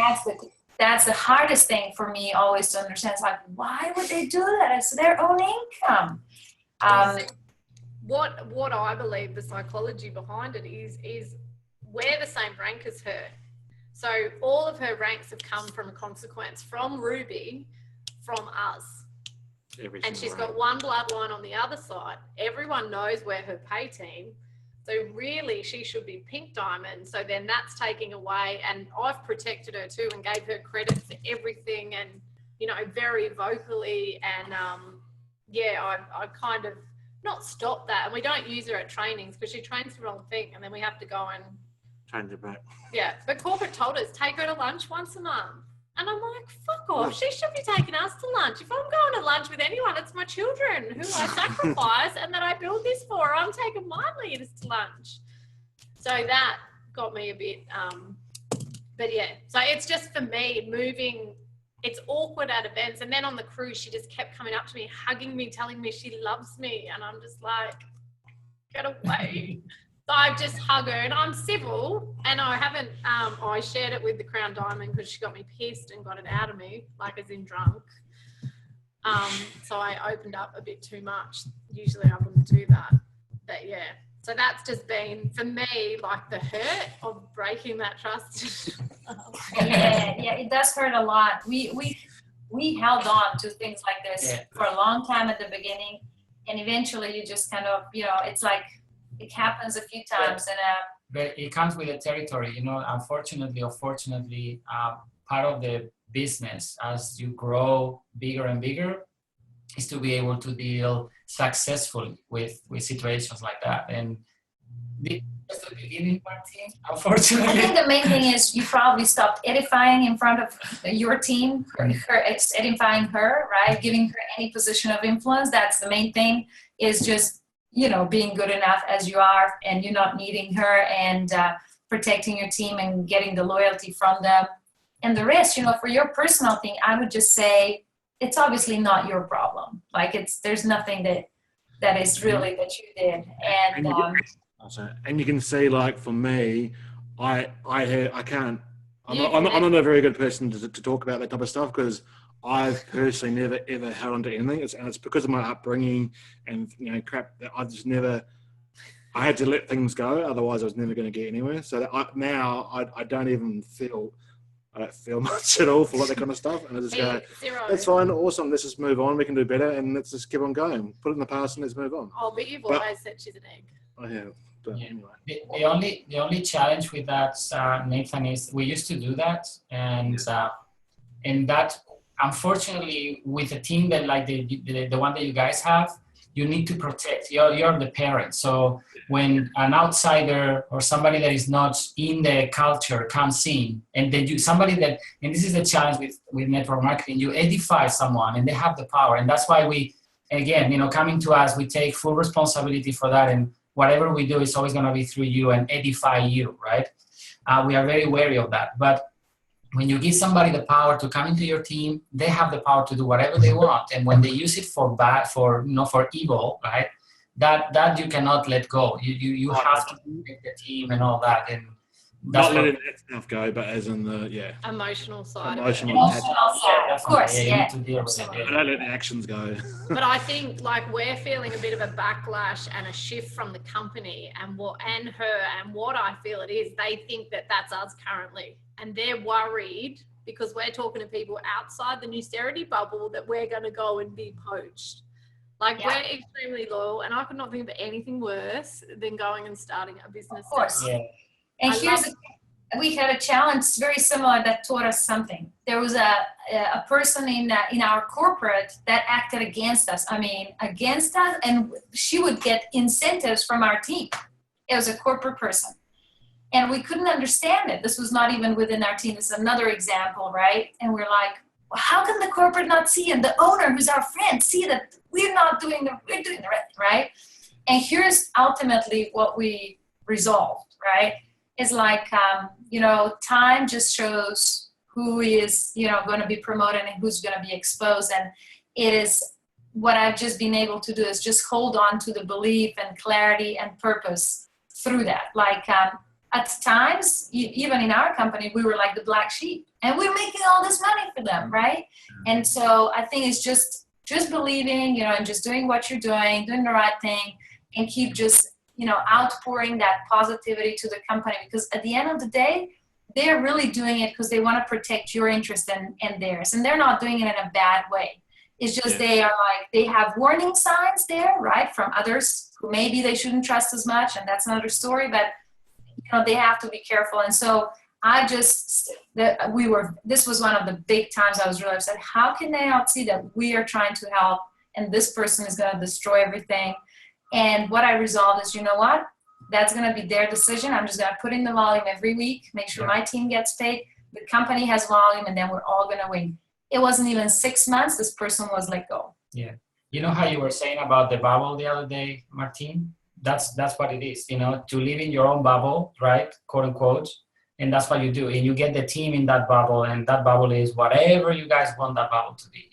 that's the hardest thing for me always to understand. It's like, why would they do that? It's their own income. what I believe the psychology behind it is we're the same rank as her. So all of her ranks have come from a consequence from Ruby, from us. And she's got one bloodline on the other side. Everyone knows we're her pay team. So really she should be pink diamond. So then that's taking away, and I've protected her too and gave her credit for everything, and, you know, very vocally, and I kind of not stopped that, and we don't use her at trainings because she trains the wrong thing, and then we have to go and change it back. Yeah, but corporate told us take her to lunch once a month. And I'm like, fuck off. She should be taking us to lunch. If I'm going to lunch with anyone, it's my children who I sacrifice and that I build this for. I'm taking my leaders to lunch. So that got me a bit, but yeah. So it's just for me moving. It's awkward at events. And then on the cruise, she just kept coming up to me, hugging me, telling me she loves me. And I'm just like, get away. So I just hug her, and I'm civil, and I haven't, I shared it with the Crown Diamond because she got me pissed and got it out of me, like as in drunk. So I opened up a bit too much. Usually I wouldn't do that, but yeah. So that's just been, for me, like the hurt of breaking that trust. Yeah, it does hurt a lot. We held on to things like this for a long time at the beginning, and eventually you just kind of, you know, it's like, it happens a few times, but it comes with the territory, you know. Unfortunately or fortunately, part of the business as you grow bigger and bigger is to be able to deal successfully with situations like that. And this is the beginning, Martin, unfortunately. I think the main thing is you probably stopped edifying in front of your team, it's edifying her, right? Giving her any position of influence. That's the main thing, is just, you know, being good enough as you are, and you're not needing her, and protecting your team and getting the loyalty from them. And the rest, you know, for your personal thing, I would just say it's obviously not your problem. Like there's nothing that is really that you did. And you can see, like, for me, I'm not a very good person to talk about that type of stuff, because I've personally never ever held on to anything, and it's because of my upbringing and, you know, crap that I had to let things go, otherwise I was never going to get anywhere. So that I don't even feel much at all for that kind of stuff, and I just go, that's fine, awesome, let's just move on, we can do better, and let's just keep on going, put it in the past and let's move on. Oh, but you've always said she's an egg. I have, but The anyway. only challenge with that, Nathan, is we used to do that, and that, unfortunately, with a team that like the one that you guys have, you need to protect. You're the parent. So when an outsider or somebody that is not in the culture comes in, and then and this is the challenge with network marketing, you edify someone and they have the power. And that's why we, again, you know, coming to us, we take full responsibility for that. And whatever we do is always going to be through you and edify you, right? We are very wary of that. But when you give somebody the power to come into your team, they have the power to do whatever they want. And when they use it for evil, right? That you cannot let go. You have to protect the team and all that. And that's not letting that stuff go, but as in the emotional side. Emotional side, of course. You need to deal with it. I don't let the actions go. But I think, like, we're feeling a bit of a backlash and a shift from the company and what I feel it is. They think that that's us currently, and they're worried because we're talking to people outside the Newsterity bubble that we're going to go and be poached. Like, we're extremely loyal, and I could not think of anything worse than going and starting a business. Of course. Yeah. And we had a challenge very similar that taught us something. There was a person in our corporate that acted against us. And she would get incentives from our team. It was a corporate person. And we couldn't understand it. This was not even within our team. This is another example, right? And we're like, well, how can the corporate not see, and the owner, who's our friend, see that we're doing the right? And here's ultimately what we resolved, right? Is like, time just shows who is, going to be promoted and who's going to be exposed. And it is what I've just been able to do is just hold on to the belief and clarity and purpose through that. Like, at times, even in our company, we were like the black sheep, and we're making all this money for them, right? And so I think it's just believing, and just doing what you're doing the right thing, and keep just, outpouring that positivity to the company, because at the end of the day, they're really doing it because they want to protect your interest and theirs, and they're not doing it in a bad way. It's just they have warning signs there, right, from others who maybe they shouldn't trust as much, and that's another story, but they have to be careful. And so this was one of the big times I was really upset. How can they not see that we are trying to help, and this person is going to destroy everything? And what I resolved is, you know what? That's going to be their decision. I'm just going to put in the volume every week, make sure my team gets paid, the company has volume, and then we're all going to win. It wasn't even 6 months. This person was let go. Yeah. You know how you were saying about the bubble the other day, Martine? That's what it is, to live in your own bubble, right? Quote unquote. And that's what you do. And you get the team in that bubble, and that bubble is whatever you guys want that bubble to be,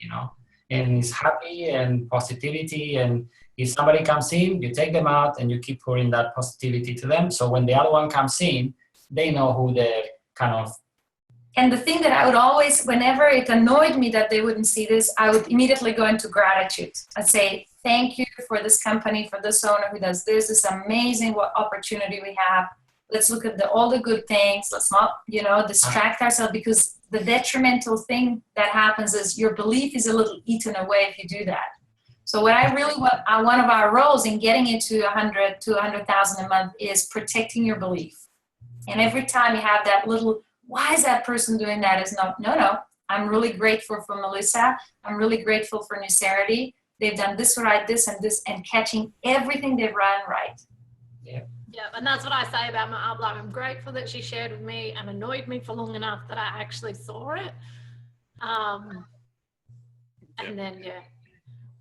and it's happy and positivity. And if somebody comes in, you take them out and you keep pouring that positivity to them. So when the other one comes in, they know who they're kind of. And the thing that I would always, whenever it annoyed me that they wouldn't see this, I would immediately go into gratitude. I'd say, thank you for this company, for this owner who does this. It's amazing what opportunity we have. Let's look at all the good things. Let's not, distract ourselves, because the detrimental thing that happens is your belief is a little eaten away if you do that. So what I really want, one of our roles in getting into 100 to 100,000 a month is protecting your belief. And every time you have that little, why is that person doing that? Is not, no. I'm really grateful for Melissa. I'm really grateful for Nucerity. They've done this right, this, and catching everything they've run right. Yeah. Yeah, and that's what I say about my upline. I'm grateful that she shared with me and annoyed me for long enough that I actually saw it. And then,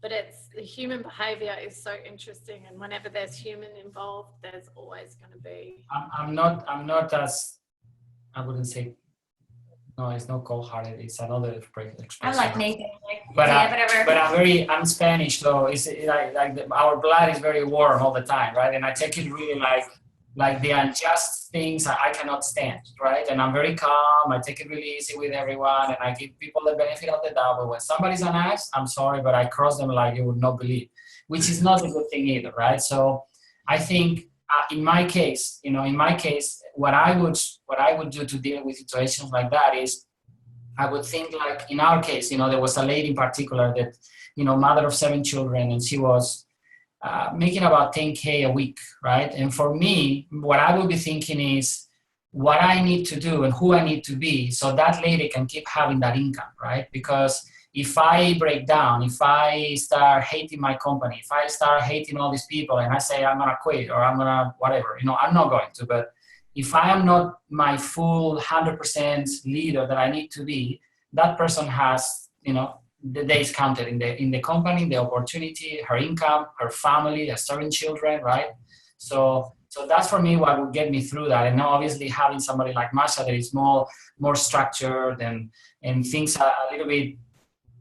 but the human behavior is so interesting, and whenever there's human involved, there's always going to be. I'm not as, I wouldn't say, no, it's not cold-hearted. It's another expression. I'm like Nathan. But whatever. I'm Spanish, though. It's our blood is very warm all the time, right? And I take it really like the unjust things I cannot stand, right? And I'm very calm. I take it really easy with everyone, and I give people the benefit of the doubt. But when somebody's an ass, I'm sorry, but I cross them like you would not believe, which is not a good thing either, right? So I think in my case, what I would do to deal with situations like that is, I would think like in our case, there was a lady in particular that, mother of 7 children, and she was making about 10K a week, right? And for me, what I would be thinking is what I need to do and who I need to be so that lady can keep having that income, right? Because if I break down, if I start hating my company, if I start hating all these people and I say I'm going to quit or I'm going to whatever, I'm not going to. But if I am not my full 100% leader that I need to be, that person has, the days counted in the company, the opportunity, her income, her family, her 7 children, right? So that's for me what would get me through that. And now obviously having somebody like Masha that is more structured and things a little bit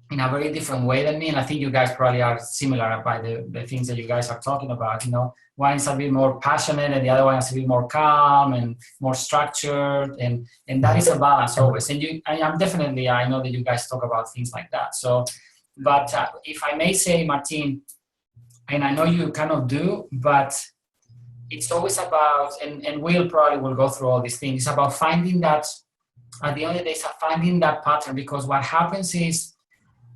in a very different way than me. And I think you guys probably are similar by the things that you guys are talking about. One is a bit more passionate and the other one is a bit more calm and more structured. And that is a balance always. And I know that you guys talk about things like that. So, but if I may say, Martine, and I know you kind of do, but it's always about, and Will probably will go through all these things, it's about finding that, at the end of the day, it's finding that pattern, because what happens is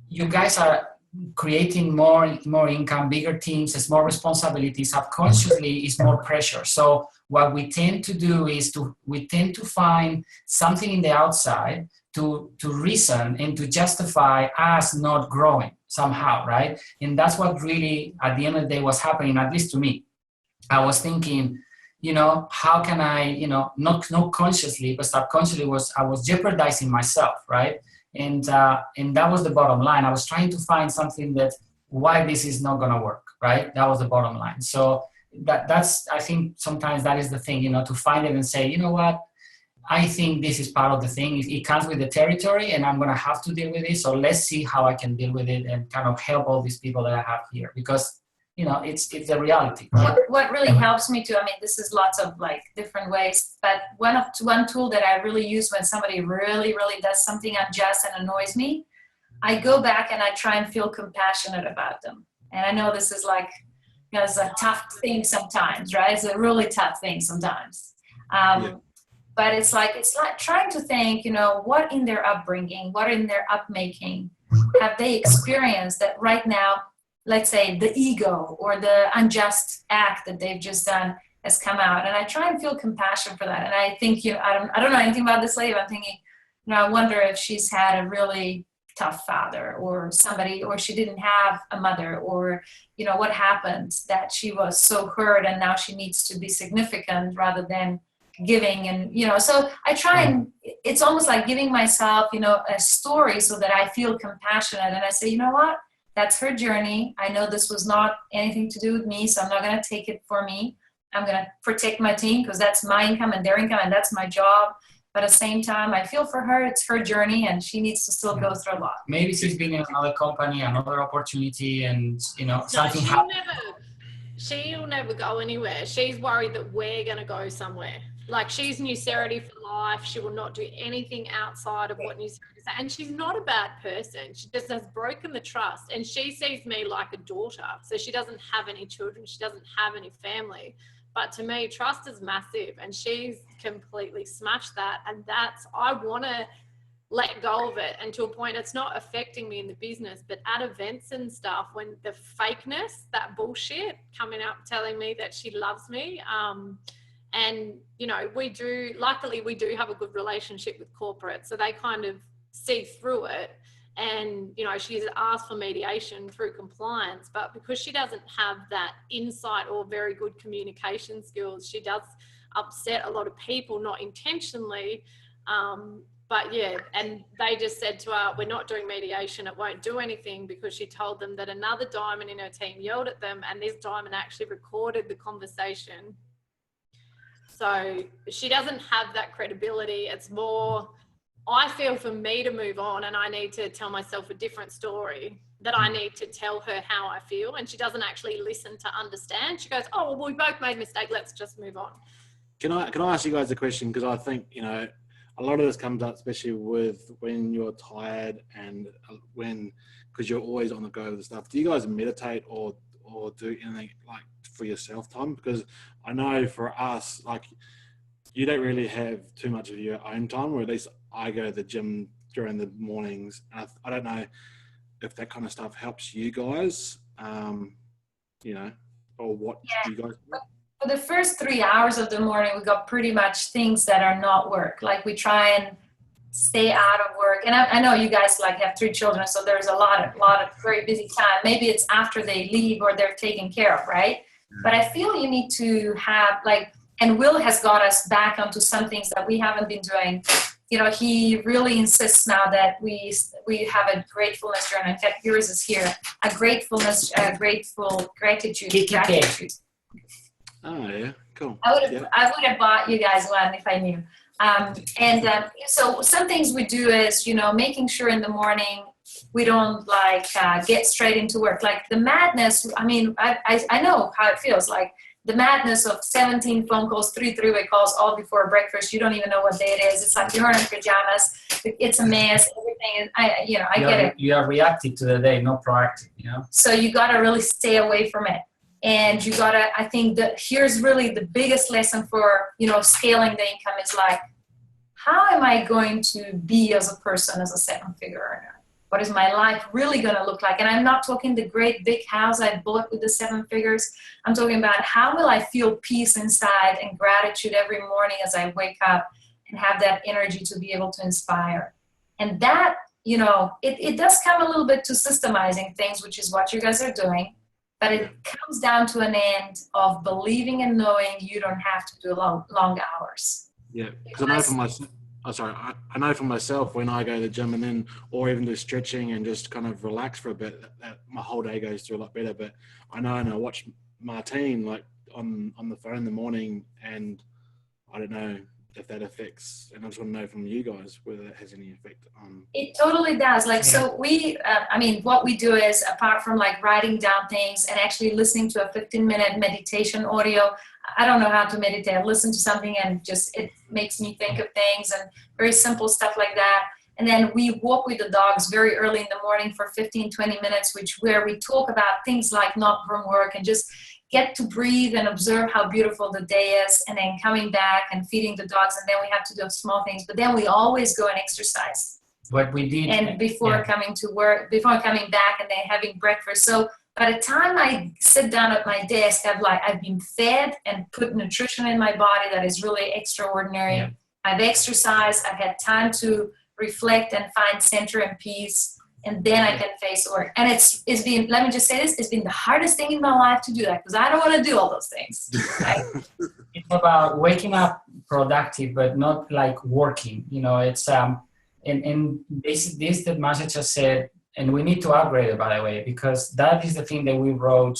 you guys are creating more income, bigger teams, it's more responsibility, subconsciously is more pressure. So what we tend to do is we tend to find something in the outside to reason and to justify us not growing somehow, right? And that's what really, at the end of the day, was happening, at least to me. I was thinking, you know, how can I, you know, not consciously, but subconsciously I was jeopardizing myself, right? And that was the bottom line. I was trying to find something that why this is not going to work, right? That was the bottom line. So that's, I think sometimes that is the thing, you know, to find it and say, you know what, I think this is part of the thing. It comes with the territory and I'm going to have to deal with it. So let's see how I can deal with it and kind of help all these people that I have here, because, you know, it's the reality. Right? What really helps me too, I mean, this is lots of like different ways, but one tool that I really use when somebody really, really does something unjust and annoys me, I go back and I try and feel compassionate about them. And I know this is like, you know, it's a tough thing sometimes, right? It's a really tough thing sometimes. But it's like trying to think, you know, what in their upbringing, what in their upmaking have they experienced that right now, let's say the ego or the unjust act that they've just done has come out. And I try and feel compassion for that. And I think, you know, I don't know anything about this lady, but I'm thinking, you know, I wonder if she's had a really tough father or somebody, or she didn't have a mother, or, you know, what happened that she was so hurt and now she needs to be significant rather than giving. And, you know, so I try and it's almost like giving myself, you know, a story so that I feel compassionate. And I say, you know what, that's her journey. I know this was not anything to do with me, so I'm not going to take it for me. I'm going to protect my team because that's my income and their income and that's my job. But at the same time, I feel for her, it's her journey and she needs to still go through a lot. Maybe she's been in another company, another opportunity, and, you know, something happened. She'll never go anywhere. She's worried that we're going to go somewhere. Like, she's Newcerity for life. She will not do anything outside of what Newcerity says. And she's not a bad person. She just has broken the trust. And she sees me like a daughter. So she doesn't have any children. She doesn't have any family. But to me, trust is massive. And she's completely smashed that. And I want to let go of it. And to a point, it's not affecting me in the business. But at events and stuff, when the fakeness, that bullshit coming up telling me that she loves me, and, you know, luckily we do have a good relationship with corporate, so they kind of see through it. And, you know, she's asked for mediation through compliance, but because she doesn't have that insight or very good communication skills, she does upset a lot of people, not intentionally. But yeah, and they just said to her, we're not doing mediation, it won't do anything, because she told them that another diamond in her team yelled at them, and this diamond actually recorded the conversation. So she doesn't have that credibility. It's more, I feel, for me to move on, and I need to tell myself a different story, that I need to tell her how I feel. And she doesn't actually listen to understand. She goes, oh, well, we both made a mistake, let's just move on. Can I ask you guys a question? Because I think, you know, a lot of this comes up, especially with when you're tired and because you're always on the go with the stuff. Do you guys meditate or do anything like for yourself, Tom? Because I know for us, like, you don't really have too much of your own time, or at least I go to the gym during the mornings. And I don't know if that kind of stuff helps you guys, you know, or what you guys do. For the first 3 hours of the morning, we got pretty much things that are not work. Like, we try and stay out of work. And I know you guys like have 3 children, so there's a lot of very busy time. Maybe it's after they leave or they're taken care of, right? But I feel you need to have, like, and Will has got us back onto some things that we haven't been doing. You know, he really insists now that we have a gratefulness journal. In fact, yours is here. Gratitude. Oh yeah, cool. I would have bought you guys one if I knew. So some things we do is, you know, making sure in the morning we don't get straight into work. Like the madness, I mean, I know how it feels, like the madness of 17 phone calls, 3 three-way calls all before breakfast. You don't even know what day it is. It's like you're in pajamas. It's a mess. Everything is, I get it. You are reactive to the day, not proactive, you know? So you got to really stay away from it. And you got to, I think that here's really the biggest lesson for, you know, scaling the income is like, how am I going to be as a person, as a 7-figure earner? What is my life really going to look like? And I'm not talking the great big house I bought with the 7 figures. I'm talking about how will I feel peace inside and gratitude every morning as I wake up and have that energy to be able to inspire. And that, you know, it does come a little bit to systemizing things, which is what you guys are doing. but it comes down to an end of believing and knowing you don't have to do long hours. Yeah, because I know for myself. I know for myself when I go to the gym and then, or even do stretching and just kind of relax for a bit, that my whole day goes through a lot better. But I know, and I watch Martine like on the phone in the morning, and I don't know if that affects. And I just want to know from you guys whether that has any effect on. It totally does. Like, so we, I mean, what we do is, apart from like writing down things and actually listening to a 15-minute meditation audio, I don't know how to meditate. I listen to something and just, it makes me think of things and very simple stuff like that. And then we walk with the dogs very early in the morning for 15, 20 minutes, where we talk about things like not from work and just get to breathe and observe how beautiful the day is, and then coming back and feeding the dogs. And then we have to do small things, but then we always go and exercise. What we did. And before coming to work, before coming back and then having breakfast. So by the time I sit down at my desk, I've been fed and put nutrition in my body that is really extraordinary. Yeah. I've exercised. I've had time to reflect and find center and peace, and then I can face work. And it's been, let me just say this, it's been the hardest thing in my life to do that, because I don't want to do all those things. Right? It's about waking up productive, but not like working. You know, it's and this that Masha just said. And we need to upgrade it, by the way, because that is the thing that we wrote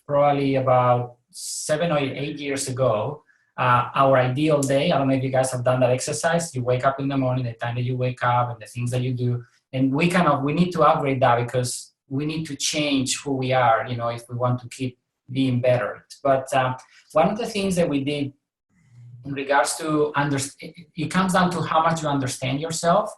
probably about 7 or 8 years ago. Our ideal day, I don't know if you guys have done that exercise. You wake up in the morning, the time that you wake up and the things that you do. And we need to upgrade that, because we need to change who we are, you know, if we want to keep being better. But one of the things that we did in regards to, it comes down to how much you understand yourself.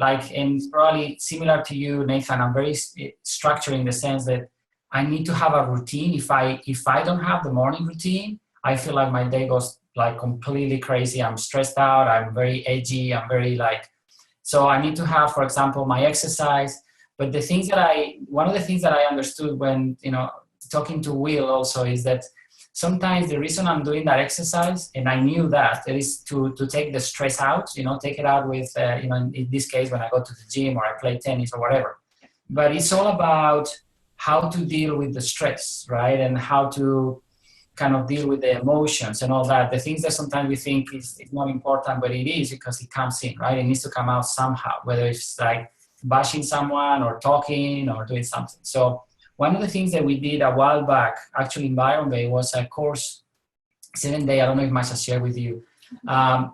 Like, and probably similar to you, Nathan, I'm very structured in the sense that I need to have a routine. If I don't have the morning routine, I feel like my day goes like completely crazy. I'm stressed out. I'm very edgy. I'm very so I need to have, for example, my exercise. But one of the things that I understood when, you know, talking to Will also is that sometimes the reason I'm doing that exercise, and I knew that, it is to take the stress out, you know, take it out with, you know, in this case, when I go to the gym or I play tennis or whatever. But it's all about how to deal with the stress, right? And how to kind of deal with the emotions and all that. The things that sometimes we think is not important, but it is, because it comes in, right? It needs to come out somehow, whether it's like bashing someone or talking or doing something. So one of the things that we did a while back, actually in Byron Bay, was a course, 7-day, I don't know if Masha shared with you,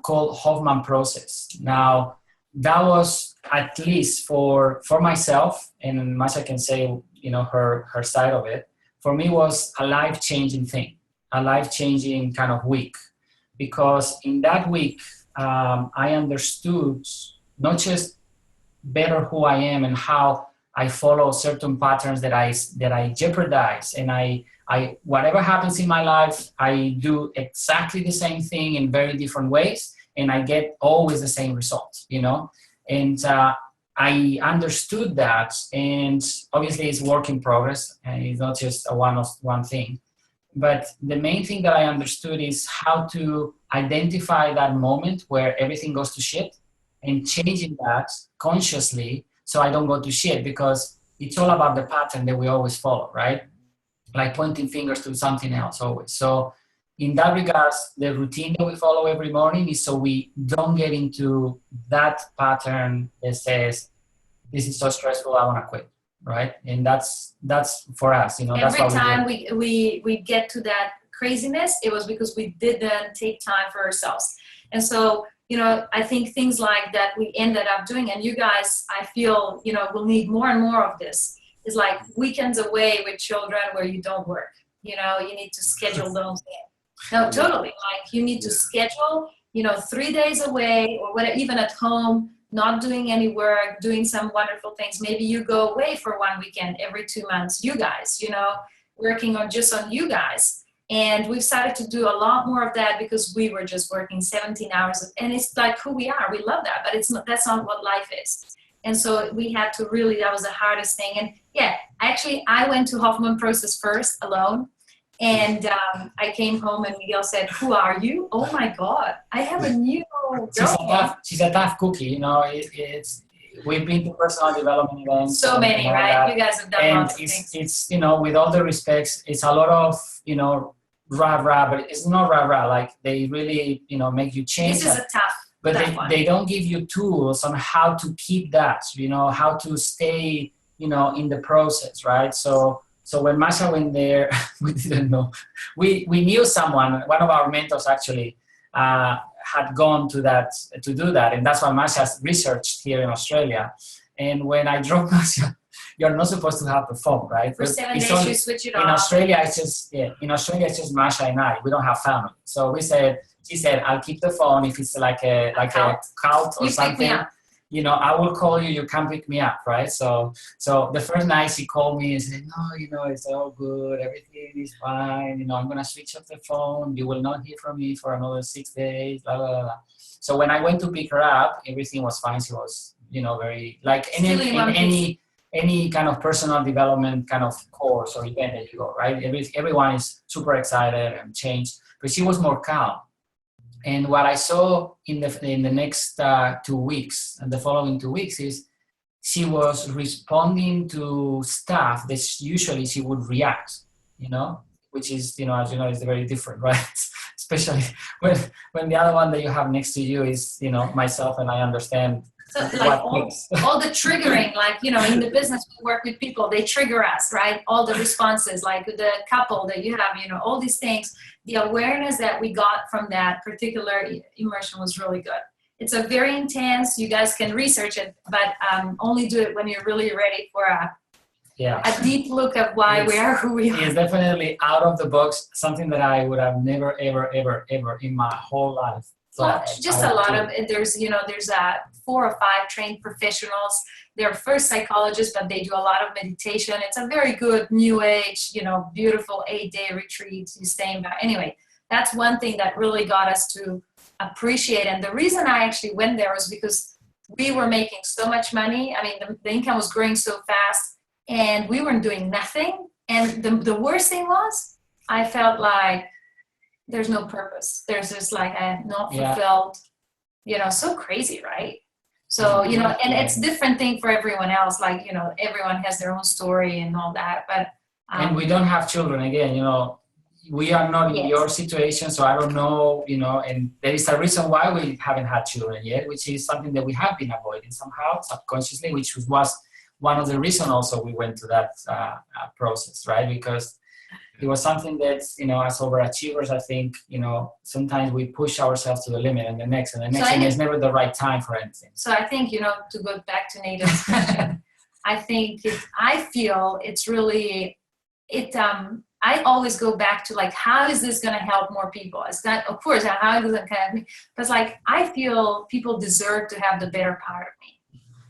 called Hoffman Process. Now, that was, at least for myself, and Masha can say, you know, her side of it, for me was a life-changing thing, a life-changing kind of week. Because in that week, I understood not just better who I am and how I follow certain patterns that I jeopardize, and I whatever happens in my life, I do exactly the same thing in very different ways, and I get always the same result, you know. And I understood that, and obviously it's work in progress, and it's not just a one thing. But the main thing that I understood is how to identify that moment where everything goes to shit, and changing that consciously, so I don't go to shit, because it's all about the pattern that we always follow, right? Like pointing fingers to something else always. So in that regards, the routine that we follow every morning is so we don't get into that pattern that says, this is so stressful, I want to quit, right? And that's for us, you know. Every time we get to that craziness, it was because we didn't take time for ourselves. And so, you know, I think things like that we ended up doing, and you guys, I feel, you know, will need more and more of this, is like weekends away with children where you don't work. You know, you need to schedule those in. No, totally. Like, you need to schedule, you know, 3 days away or whatever, even at home, not doing any work, doing some wonderful things. Maybe you go away for one weekend every 2 months, you guys, you know, working on you guys. And we've started to do a lot more of that, because we were just working 17 hours, and it's like who we are. We love that, but that's not what life is. And so we had to really, that was the hardest thing. And yeah, actually I went to Hoffman Process first alone. And I came home and Miguel said, who are you? Oh my God, I have a new She's a tough cookie, you know. we've been to personal development events. So many, and all right? that. You guys have done And lots of things. it's with all the respects, it's a lot of rah, but it's not rah. Like they really make you change. This is a tough But one. they don't give you tools on how to keep that, how to stay, in the process, right? So when Masha went there, we didn't know. We knew someone, one of our mentors actually, had gone to do that. And that's why Masha's researched here in Australia. And when I dropped Masha, you're not supposed to have the phone, right? For 7 days, you switch it off. In Australia, it's just Masha and I. We don't have family. So she said, I'll keep the phone if it's like a cult or You something. pick me up. I will call you. You can pick me up, right? So the first night she called me and said, no, it's all good. Everything is fine. I'm gonna switch off the phone. You will not hear from me for another 6 days. Blah blah blah. So when I went to pick her up, everything was fine. She was, very like any kind of personal development kind of course or event that you go, right? Everyone is super excited and changed, but she was more calm. And what I saw in the next 2 weeks and the following 2 weeks is she was responding to stuff that usually she would react, which is, as you know, is very different, right? Especially when the other one that you have next to you is, myself, and I understand. So like all the triggering, like, in the business we work with people, they trigger us, right? All the responses, like the couple that you have, all these things, the awareness that we got from that particular immersion was really good. It's a very intense, you guys can research it, but only do it when you're really ready for a deep look of why we are who we are. It's definitely out of the box, something that I would have never, ever in my whole life. Just a lot of there's 4 or 5 trained professionals. They're first psychologists, but they do a lot of meditation. It's a very good new age, beautiful 8-day retreat. You staying back. Anyway, that's one thing that really got us to appreciate. And the reason I actually went there was because we were making so much money. I mean, the income was growing so fast, and we weren't doing nothing. And the worst thing was, I felt like there's no purpose. There's just like I'm not fulfilled, so crazy, right? So, and it's different thing for everyone else. Like, everyone has their own story and all that, but. And we don't have children again, we are not in your situation. So I don't know, and there is a reason why we haven't had children yet, which is something that we have been avoiding somehow subconsciously, which was one of the reasons also we went to that process, right? Because it was something that, as overachievers, I think, sometimes we push ourselves to the limit and the next, and it's never the right time for anything. So I think, to go back to Nathan's question, I feel it's really, I always go back to like, how is this going to help more people? It's not, of course, how is it kind of, but it's like, I feel people deserve to have the better part of me.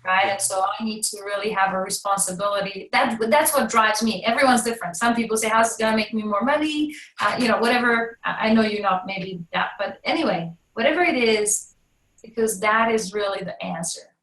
Right, and so I need to really have a responsibility. That's what drives me. Everyone's different. Some people say, "How's it gonna make me more money?" Whatever. I know you're not maybe that, but anyway, whatever it is, because that is really the answer.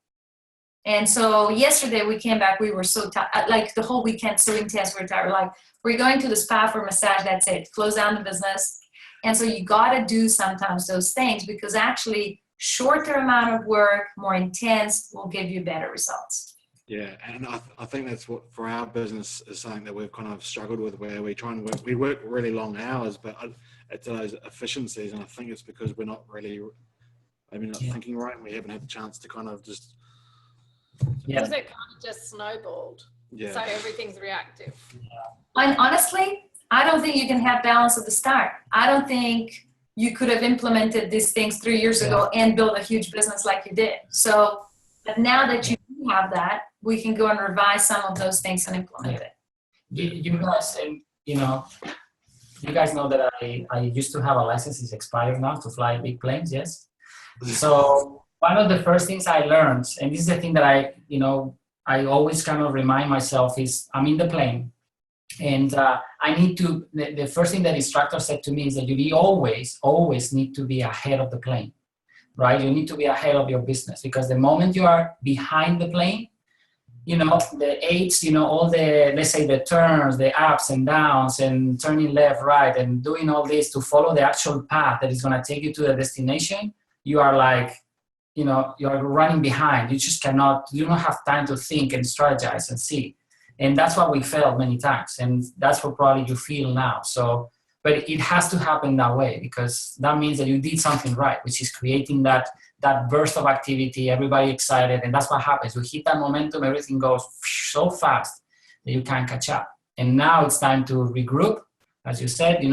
And so yesterday we came back. We were so tired. Like the whole weekend, so intense. We're tired. We're like, we're going to the spa for massage. That's it. Close down the business. And so you gotta do sometimes those things, because actually, shorter amount of work, more intense, will give you better results. Yeah, and I think that's what for our business is something that we've kind of struggled with, where we try and we work really long hours, but it's those efficiencies, and I think it's because we're not really, thinking right, and we haven't had the chance to kind of just. Because it kind of just snowballed. Yeah. So everything's reactive. And honestly, I don't think you can have balance at the start. I don't think you could have implemented these things 3 years ago and build a huge business like you did. So, but now that you have that, we can go and revise some of those things and implement it. You guys know that I used to have a license, is expired now, to fly big planes, yes? So one of the first things I learned, and this is the thing that I always kind of remind myself, is I'm in the plane. And I need to, the first thing that the instructor said to me is that you always need to be ahead of the plane, right? You need to be ahead of your business, because the moment you are behind the plane, the aids, all the, let's say the turns, the ups and downs and turning left, right, and doing all this to follow the actual path that is going to take you to the destination, you are like you're running behind. You don't have time to think and strategize and see. And that's what we felt many times. And that's what probably you feel now. So, but it has to happen that way, because that means that you did something right, which is creating that burst of activity, everybody excited. And that's what happens. We hit that momentum, everything goes so fast that you can't catch up. And now it's time to regroup, as you said, and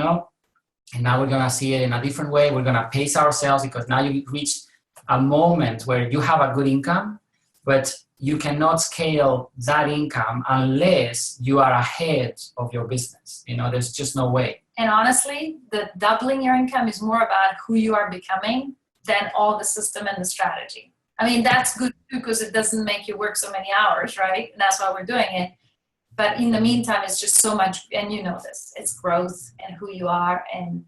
now we're going to see it in a different way. We're going to pace ourselves, because now you reach a moment where you have a good income, but you cannot scale that income unless you are ahead of your business. There's just no way. And honestly, the doubling your income is more about who you are becoming than all the system and the strategy. I mean, that's good too, because it doesn't make you work so many hours, right? And that's why we're doing it. But in the meantime, it's just so much, and this, it's growth and who you are. And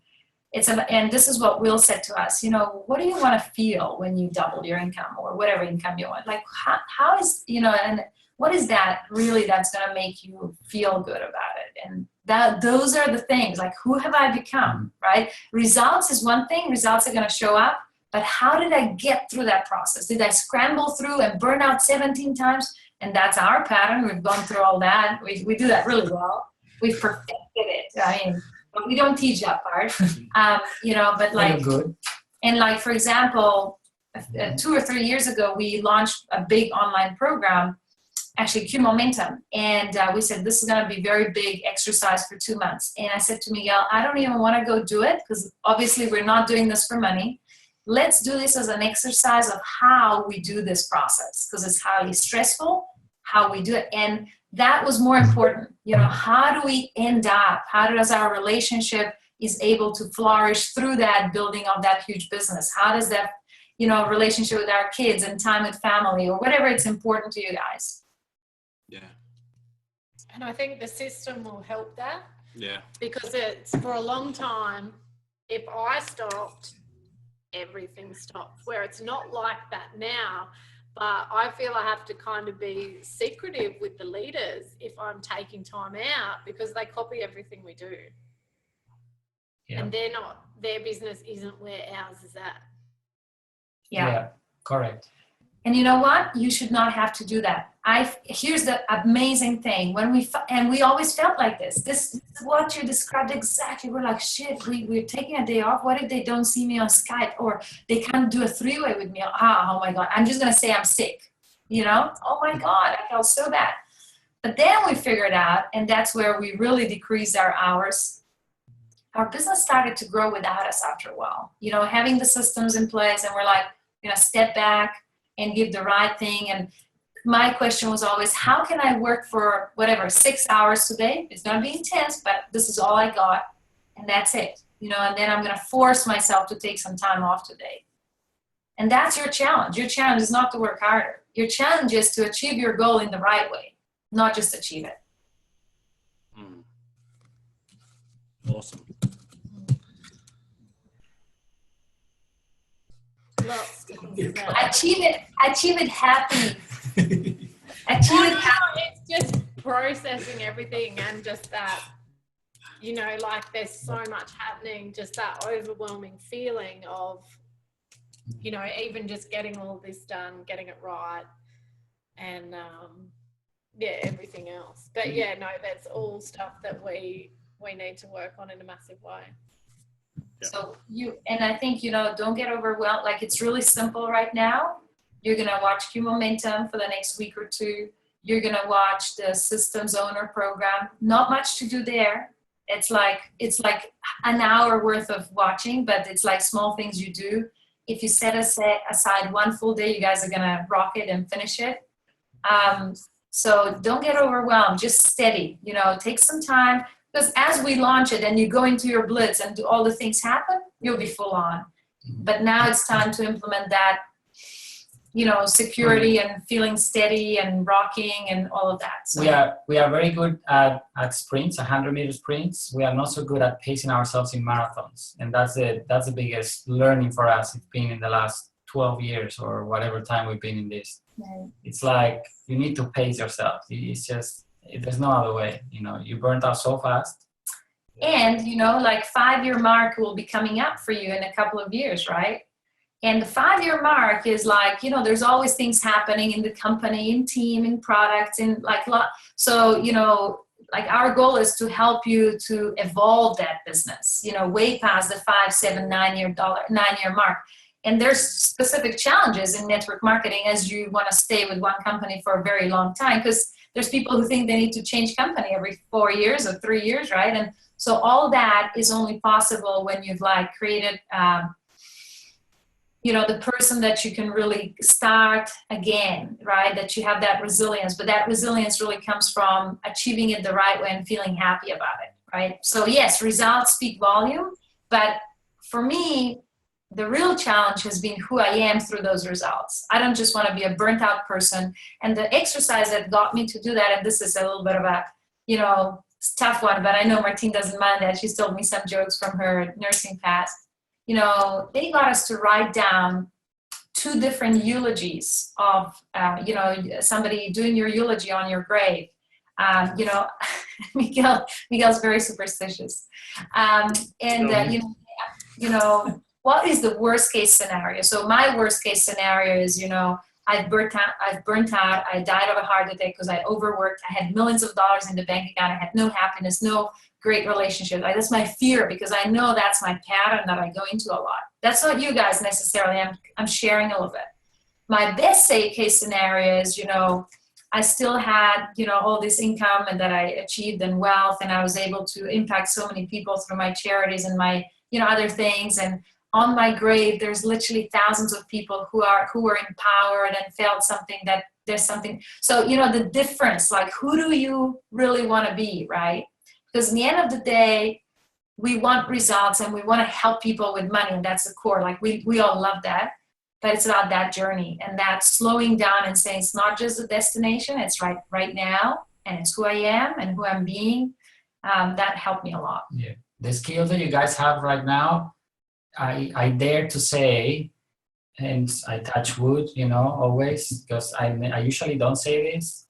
and this is what Will said to us, what do you want to feel when you double your income or whatever income you want? Like, how is, and what is that really that's going to make you feel good about it? And those are the things, like, who have I become, right? Results is one thing, results are going to show up, but how did I get through that process? Did I scramble through and burn out 17 times? And that's our pattern. We've gone through all that. We do that really well. We've perfected it. I mean, but we don't teach that part, but like, good. And like, for example, 2 or 3 years ago, we launched a big online program, actually Q Momentum. And we said, this is going to be very big exercise for 2 months. And I said to Miguel, I don't even want to go do it, because obviously we're not doing this for money. Let's do this as an exercise of how we do this process, because it's highly stressful, how we do it. And that was more important. How do we end up? How does our relationship is able to flourish through that building of that huge business? How does that, relationship with our kids and time with family or whatever it's important to you guys? Yeah. And I think the system will help that. Yeah. Because it's, for a long time, if I stopped, everything stopped, where it's not like that now. But I feel I have to kind of be secretive with the leaders if I'm taking time out, because they copy everything we do. Yeah. And their business isn't where ours is at. Yeah. Correct. And you know what? You should not have to do that. Here's the amazing thing. We always felt like this. This is what you described exactly. We're like, shit, we're taking a day off. What if they don't see me on Skype, or they can't do a 3-way with me? Oh my God, I'm just going to say I'm sick. Oh my God, I felt so bad. But then we figured out, and that's where we really decreased our hours. Our business started to grow without us after a while. Having the systems in place, and we're like, step back and give the right thing. And my question was always, how can I work for 6 hours today? It's going to be intense, but this is all I got. And that's it. And then I'm going to force myself to take some time off today. And that's your challenge. Your challenge is not to work harder. Your challenge is to achieve your goal in the right way, not just achieve it. Awesome. Lots to consider. Achieve it happily. It's just processing everything, and just that, like, there's so much happening, just that overwhelming feeling of, even just getting all this done, getting it right, and everything else. But that's all stuff that we need to work on in a massive way. Yeah. So I think, don't get overwhelmed. Like, it's really simple right now. You're going to watch Q Momentum for the next week or 2. You're going to watch the Systems Owner program. Not much to do there. It's like an hour worth of watching, but it's like small things you do. If you set aside one full day, you guys are going to rock it and finish it. So don't get overwhelmed. Just steady, take some time. Because as we launch it and you go into your blitz and do all the things happen, you'll be full on. But now it's time to implement that, security and feeling steady and rocking and all of that. So We are very good at sprints, 100-meter sprints. We are not so good at pacing ourselves in marathons. And that's the biggest learning for us. It's been in the last 12 years or whatever time we've been in this. Right. It's like you need to pace yourself. It's just, there's no other way. You burnt out so fast. And, 5-year mark will be coming up for you in a couple of years, right? And the 5-year mark is like, you know, there's always things happening in the company, in team, in products, in like, so, you know, like our goal is to help you to evolve that business, you know, way past the 5, 7, 9-year mark. And there's specific challenges in network marketing as you want to stay with one company for a very long time, because there's people who think they need to change company every 4 years or 3 years, right? And so all that is only possible when you've like created, you know, the person that you can really start again, right? That you have that resilience, but that resilience really comes from achieving it the right way and feeling happy about it, right? So yes, results speak volume, but for me, the real challenge has been who I am through those results. I don't just want to be a burnt out person. And the exercise that got me to do that, and this is a little bit of a, you know, tough one, but I know Martine doesn't mind that. She's told me some jokes from her nursing past. You know, they got us to write down 2 different eulogies of, you know, somebody doing your eulogy on your grave. You know, Miguel's very superstitious. You know, what is the worst case scenario? So my worst case scenario is, you know, I've burnt out, I died of a heart attack because I overworked, I had millions of dollars in the bank account, I had no happiness, no great relationship. Like, that's my fear, because I know that's my pattern that I go into a lot. That's not you guys necessarily, I'm sharing a little bit. My best case scenario is, you know, I still had, you know, all this income and that I achieved and wealth, and I was able to impact so many people through my charities and my, you know, other things. And on my grave, there's literally thousands of people who were empowered and felt something, that there's something. So, you know, the difference, like, who do you really want to be, right? Because in the end of the day, we want results and we want to help people with money. And that's the core. Like, we all love that, but it's about that journey and that slowing down and saying it's not just a destination, it's right now, and it's who I am and who I'm being. That helped me a lot. Yeah. The skills that you guys have right now, I dare to say, and I touch wood, you know, always, because I usually don't say this,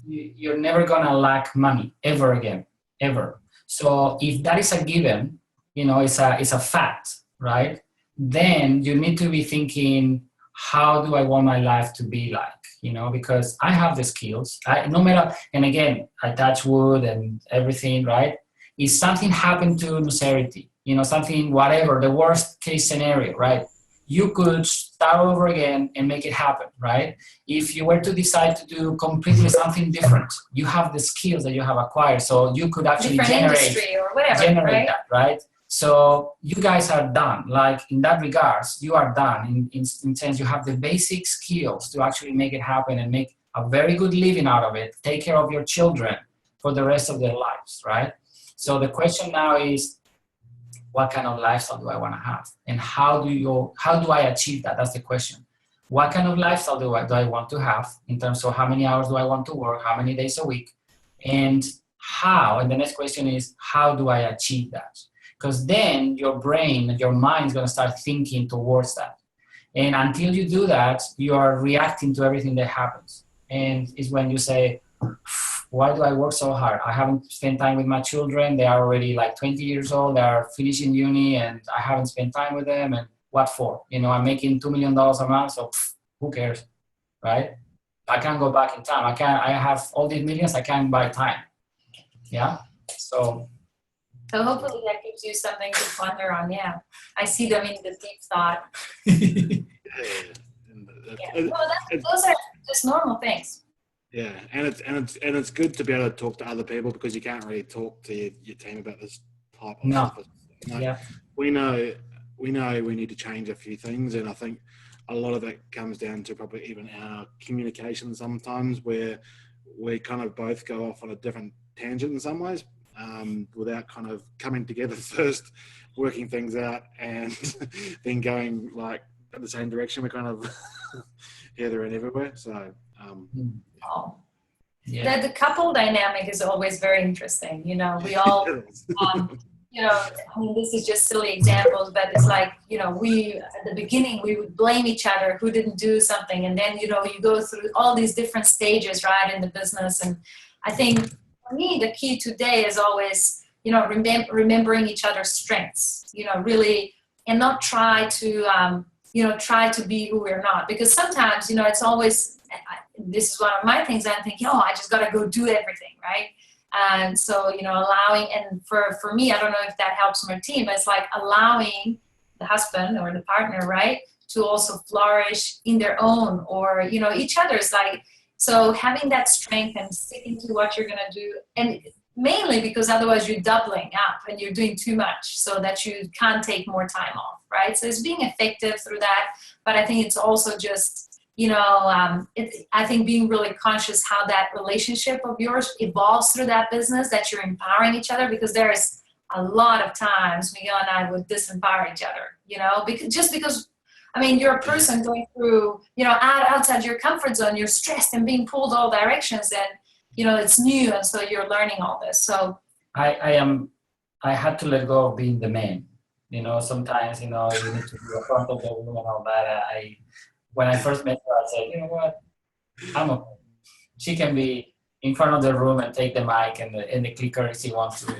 you're never gonna lack money ever again, ever. So if that is a given, you know, it's a fact, right? Then you need to be thinking, how do I want my life to be like? You know, because I have the skills, no matter, and again, I touch wood and everything, right? If something happened to Nucerity, you know, something, whatever, the worst case scenario, right? You could start over again and make it happen, right? If you were to decide to do completely something different, you have the skills that you have acquired, so you could actually different industry or whatever, right? that, right? So you guys are done. Like, in that regards, you are done. In sense, you have the basic skills to actually make it happen and make a very good living out of it. Take care of your children for the rest of their lives, right? So the question now is, what kind of lifestyle do I want to have? And how do I achieve that? That's the question. What kind of lifestyle do I want to have in terms of how many hours do I want to work, how many days a week, and how? And the next question is, how do I achieve that? Because then your brain, your mind is going to start thinking towards that. And until you do that, you are reacting to everything that happens. And it's when you say, why do I work so hard? I haven't spent time with my children. They are already like 20 years old. They are finishing uni and I haven't spent time with them. And what for? You know, I'm making $2 million a month, so who cares, right? I can't go back in time. I have all these millions, I can't buy time. Yeah, so hopefully that gives you something to ponder on. Yeah, I see them in the deep thought. Well, those are just normal things. Yeah, and it's good to be able to talk to other people, because you can't really talk to your team about this type of stuff. You know, yeah. We know we need to change a few things, and I think a lot of it comes down to probably even our communication sometimes, where we kind of both go off on a different tangent in some ways, without kind of coming together first, working things out, and then going like in the same direction. We're kind of here, there, and everywhere. So. Yeah. The couple dynamic is always very interesting. You know, we all, you know, I mean, this is just silly examples, but it's like, you know, we, at the beginning, we would blame each other who didn't do something. And then, you know, you go through all these different stages, right, in the business. And I think for me, the key today is always, you know, remembering each other's strengths, you know, really, and not try to try to be who we're not. Because sometimes, it's always, this is one of my things, I'm thinking, I just got to go do everything, right? And so, allowing, and for me, I don't know if that helps my team, but it's like allowing the husband or the partner, right, to also flourish in their own, or, each other's like, so having that strength and sticking to what you're going to do, and mainly because otherwise you're doubling up and you're doing too much so that you can't take more time off, right? So it's being effective through that, but I think it's also just, I think being really conscious how that relationship of yours evolves through that business, that you're empowering each other, because there is a lot of times Miguel and I would disempower each other, because you're a person going through, outside your comfort zone, you're stressed and being pulled all directions, and, it's new. And so you're learning all this. So I had to let go of being the man, sometimes, you need to be in front of the room and all that. When I first met her, I said, you know what, I'm okay. She can be in front of the room and take the mic and the clicker if she wants to,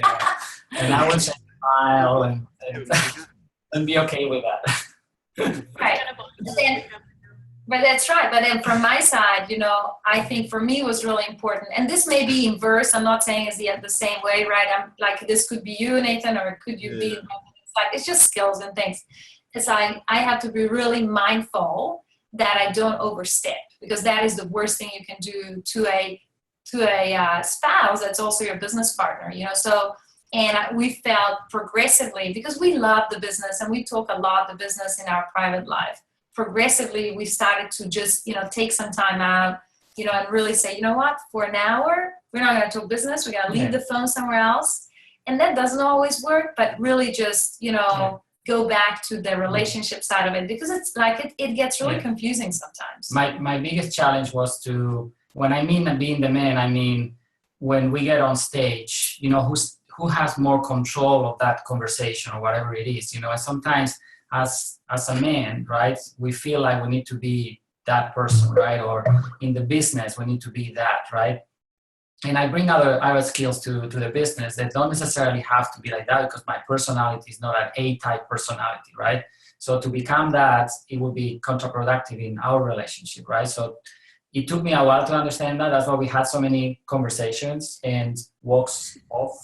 and I would just smile and be okay with that. Right. But that's right. But then from my side, I think for me was really important. And this may be inverse. I'm not saying it's the same way, right? I'm like, this could be you, Nathan, or it could you be. It's just skills and things. It's like I have to be really mindful that I don't overstep, because that is the worst thing you can do to a spouse that's also your business partner. So. And we felt progressively, because we love the business and we talk a lot the business in our private life, progressively we started to just, take some time out, and really say, what, for an hour, we're not going to talk business. We're going to leave the phone somewhere else. And that doesn't always work, but really just, go back to the relationship side of it, because it's like, it gets really confusing sometimes. My biggest challenge was when I mean being the man, I mean, when we get on stage, who has more control of that conversation or whatever it is, and sometimes as a man, right, we feel like we need to be that person, right? Or in the business, we need to be that, right? And I bring other skills to the business that don't necessarily have to be like that, because my personality is not an A-type personality, right? So to become that, it would be counterproductive in our relationship, right? So it took me a while to understand that. That's why we had so many conversations and walks off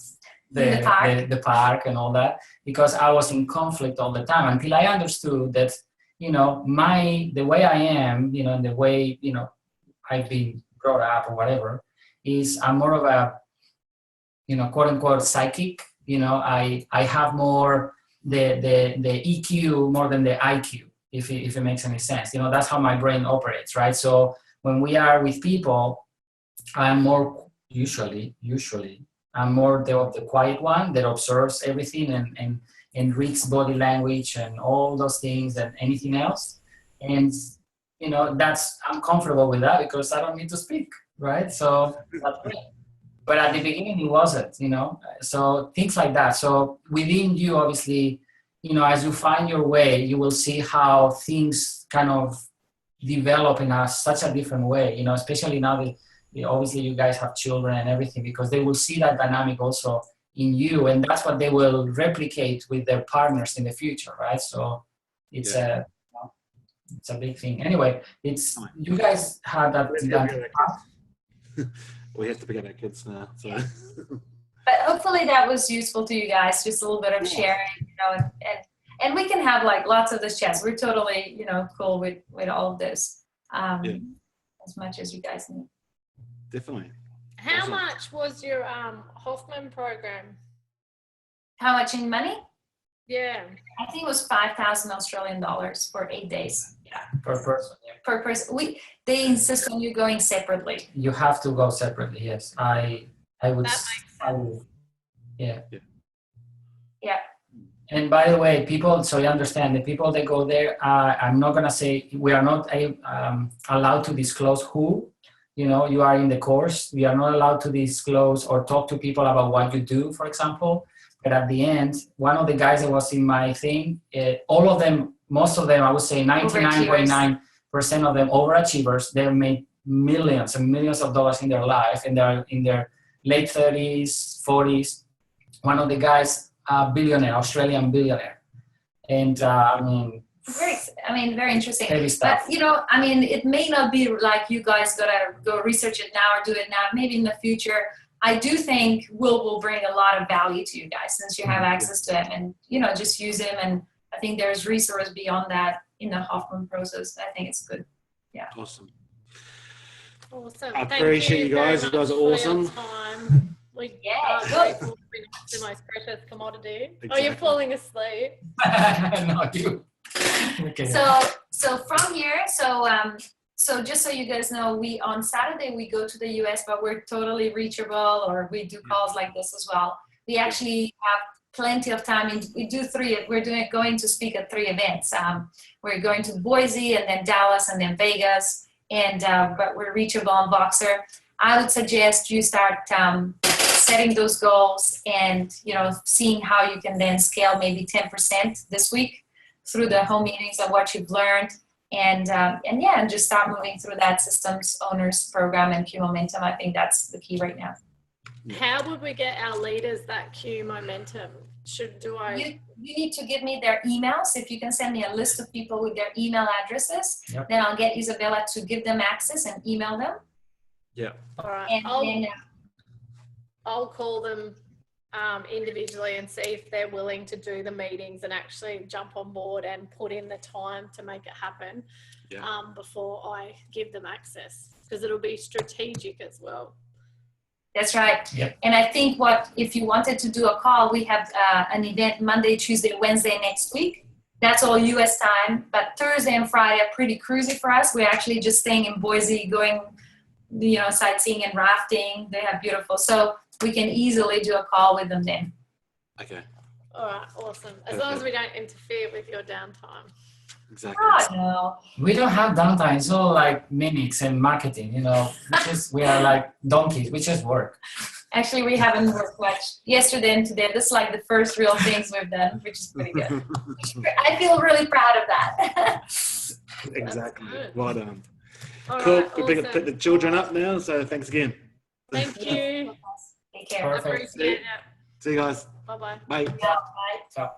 the park and all that, because I was in conflict all the time until I understood that, the way I am, and the way, I've been brought up or whatever, is I'm more of a, quote unquote psychic. I have more the EQ more than the IQ, if it makes any sense. That's how my brain operates, right? So when we are with people, I'm more usually I'm more the quiet one that observes everything and reads body language and all those things and anything else. And, I'm comfortable with that because I don't need to speak, right? So that's great. But at the beginning, it wasn't, so things like that. So within you, obviously, as you find your way, you will see how things kind of develop in such a different way, especially now that, obviously you guys have children and everything, because they will see that dynamic also in you, and that's what they will replicate with their partners in the future, right? So it's a big thing. Anyway, you guys had that. We have to pick up our kids now. So. But hopefully that was useful to you guys, just a little bit of sharing, and we can have like lots of this chats. We're totally, cool with all of this, as much as you guys need. Definitely. How much was your Hoffman program? How much in money? Yeah. I think it was 5,000 Australian dollars for 8 days. Yeah. Per person. Yeah. Per person. They insist on you going separately. You have to go separately. Yes, I would. That makes sense. Yeah. Yeah. And by the way, people, so you understand, the people that go there, I'm not gonna say, we are not allowed to disclose who. You are in the course. We are not allowed to disclose or talk to people about what you do, for example. But at the end, one of the guys that was in my thing, all of them, most of them, I would say 99.9% of them overachievers. They made millions and millions of dollars in their life, and they're in their late 30s, 40s. One of the guys, a billionaire, Australian billionaire. And Very interesting. Heavy stuff. But, I mean, it may not be like you guys gotta go research it now or do it now. Maybe in the future. I do think will bring a lot of value to you guys since you have access to him, and just use him. And I think there's resource beyond that in the Hoffman process. I think it's good. Awesome. Awesome. I Thank appreciate you very guys. You much guys are for your awesome. time. We Yeah, are good. grateful for being the most precious commodity. Oh, you're Exactly. falling asleep. No, you. Okay. So from here, so just so you guys know, on Saturday we go to the US, but we're totally reachable, or we do calls like this as well. We actually have plenty of time. We do going to speak at 3 events. We're going to Boise, and then Dallas, and then Vegas, and but we're reachable on Voxer. I would suggest you start setting those goals, and seeing how you can then scale maybe 10% this week through the home meetings of what you've learned, and just start moving through that systems owners program and Q Momentum. I think that's the key right now. How would we get our leaders that Q momentum? You need to give me their emails. If you can send me a list of people with their email addresses, Yep. then I'll get Isabella to give them access and email them. Yeah. All right. And then I'll call them individually and see if they're willing to do the meetings and actually jump on board and put in the time to make it happen before I give them access, because it'll be strategic as well. that's right. Yep. And I think if you wanted to do a call, we have an event Monday, Tuesday, Wednesday next week. That's all US time, but Thursday and Friday are pretty cruisy for us. We're actually just staying in Boise, going, sightseeing and rafting. They have beautiful, so we can easily do a call with them then. Okay. All right, awesome. As long as we don't interfere with your downtime. Exactly. Oh, no. We don't have downtime. It's all like mimics and marketing, we are like donkeys. We just work. Actually, we haven't worked much yesterday and today. This is like the first real things we've done, which is pretty good. I feel really proud of that. Exactly. good. Well done. All Cool. right, We're picking awesome. the children up now, so thanks again. Thank you. Take care. I Perfect. appreciate it. See you guys. Bye-bye. Bye. Yeah, bye. So.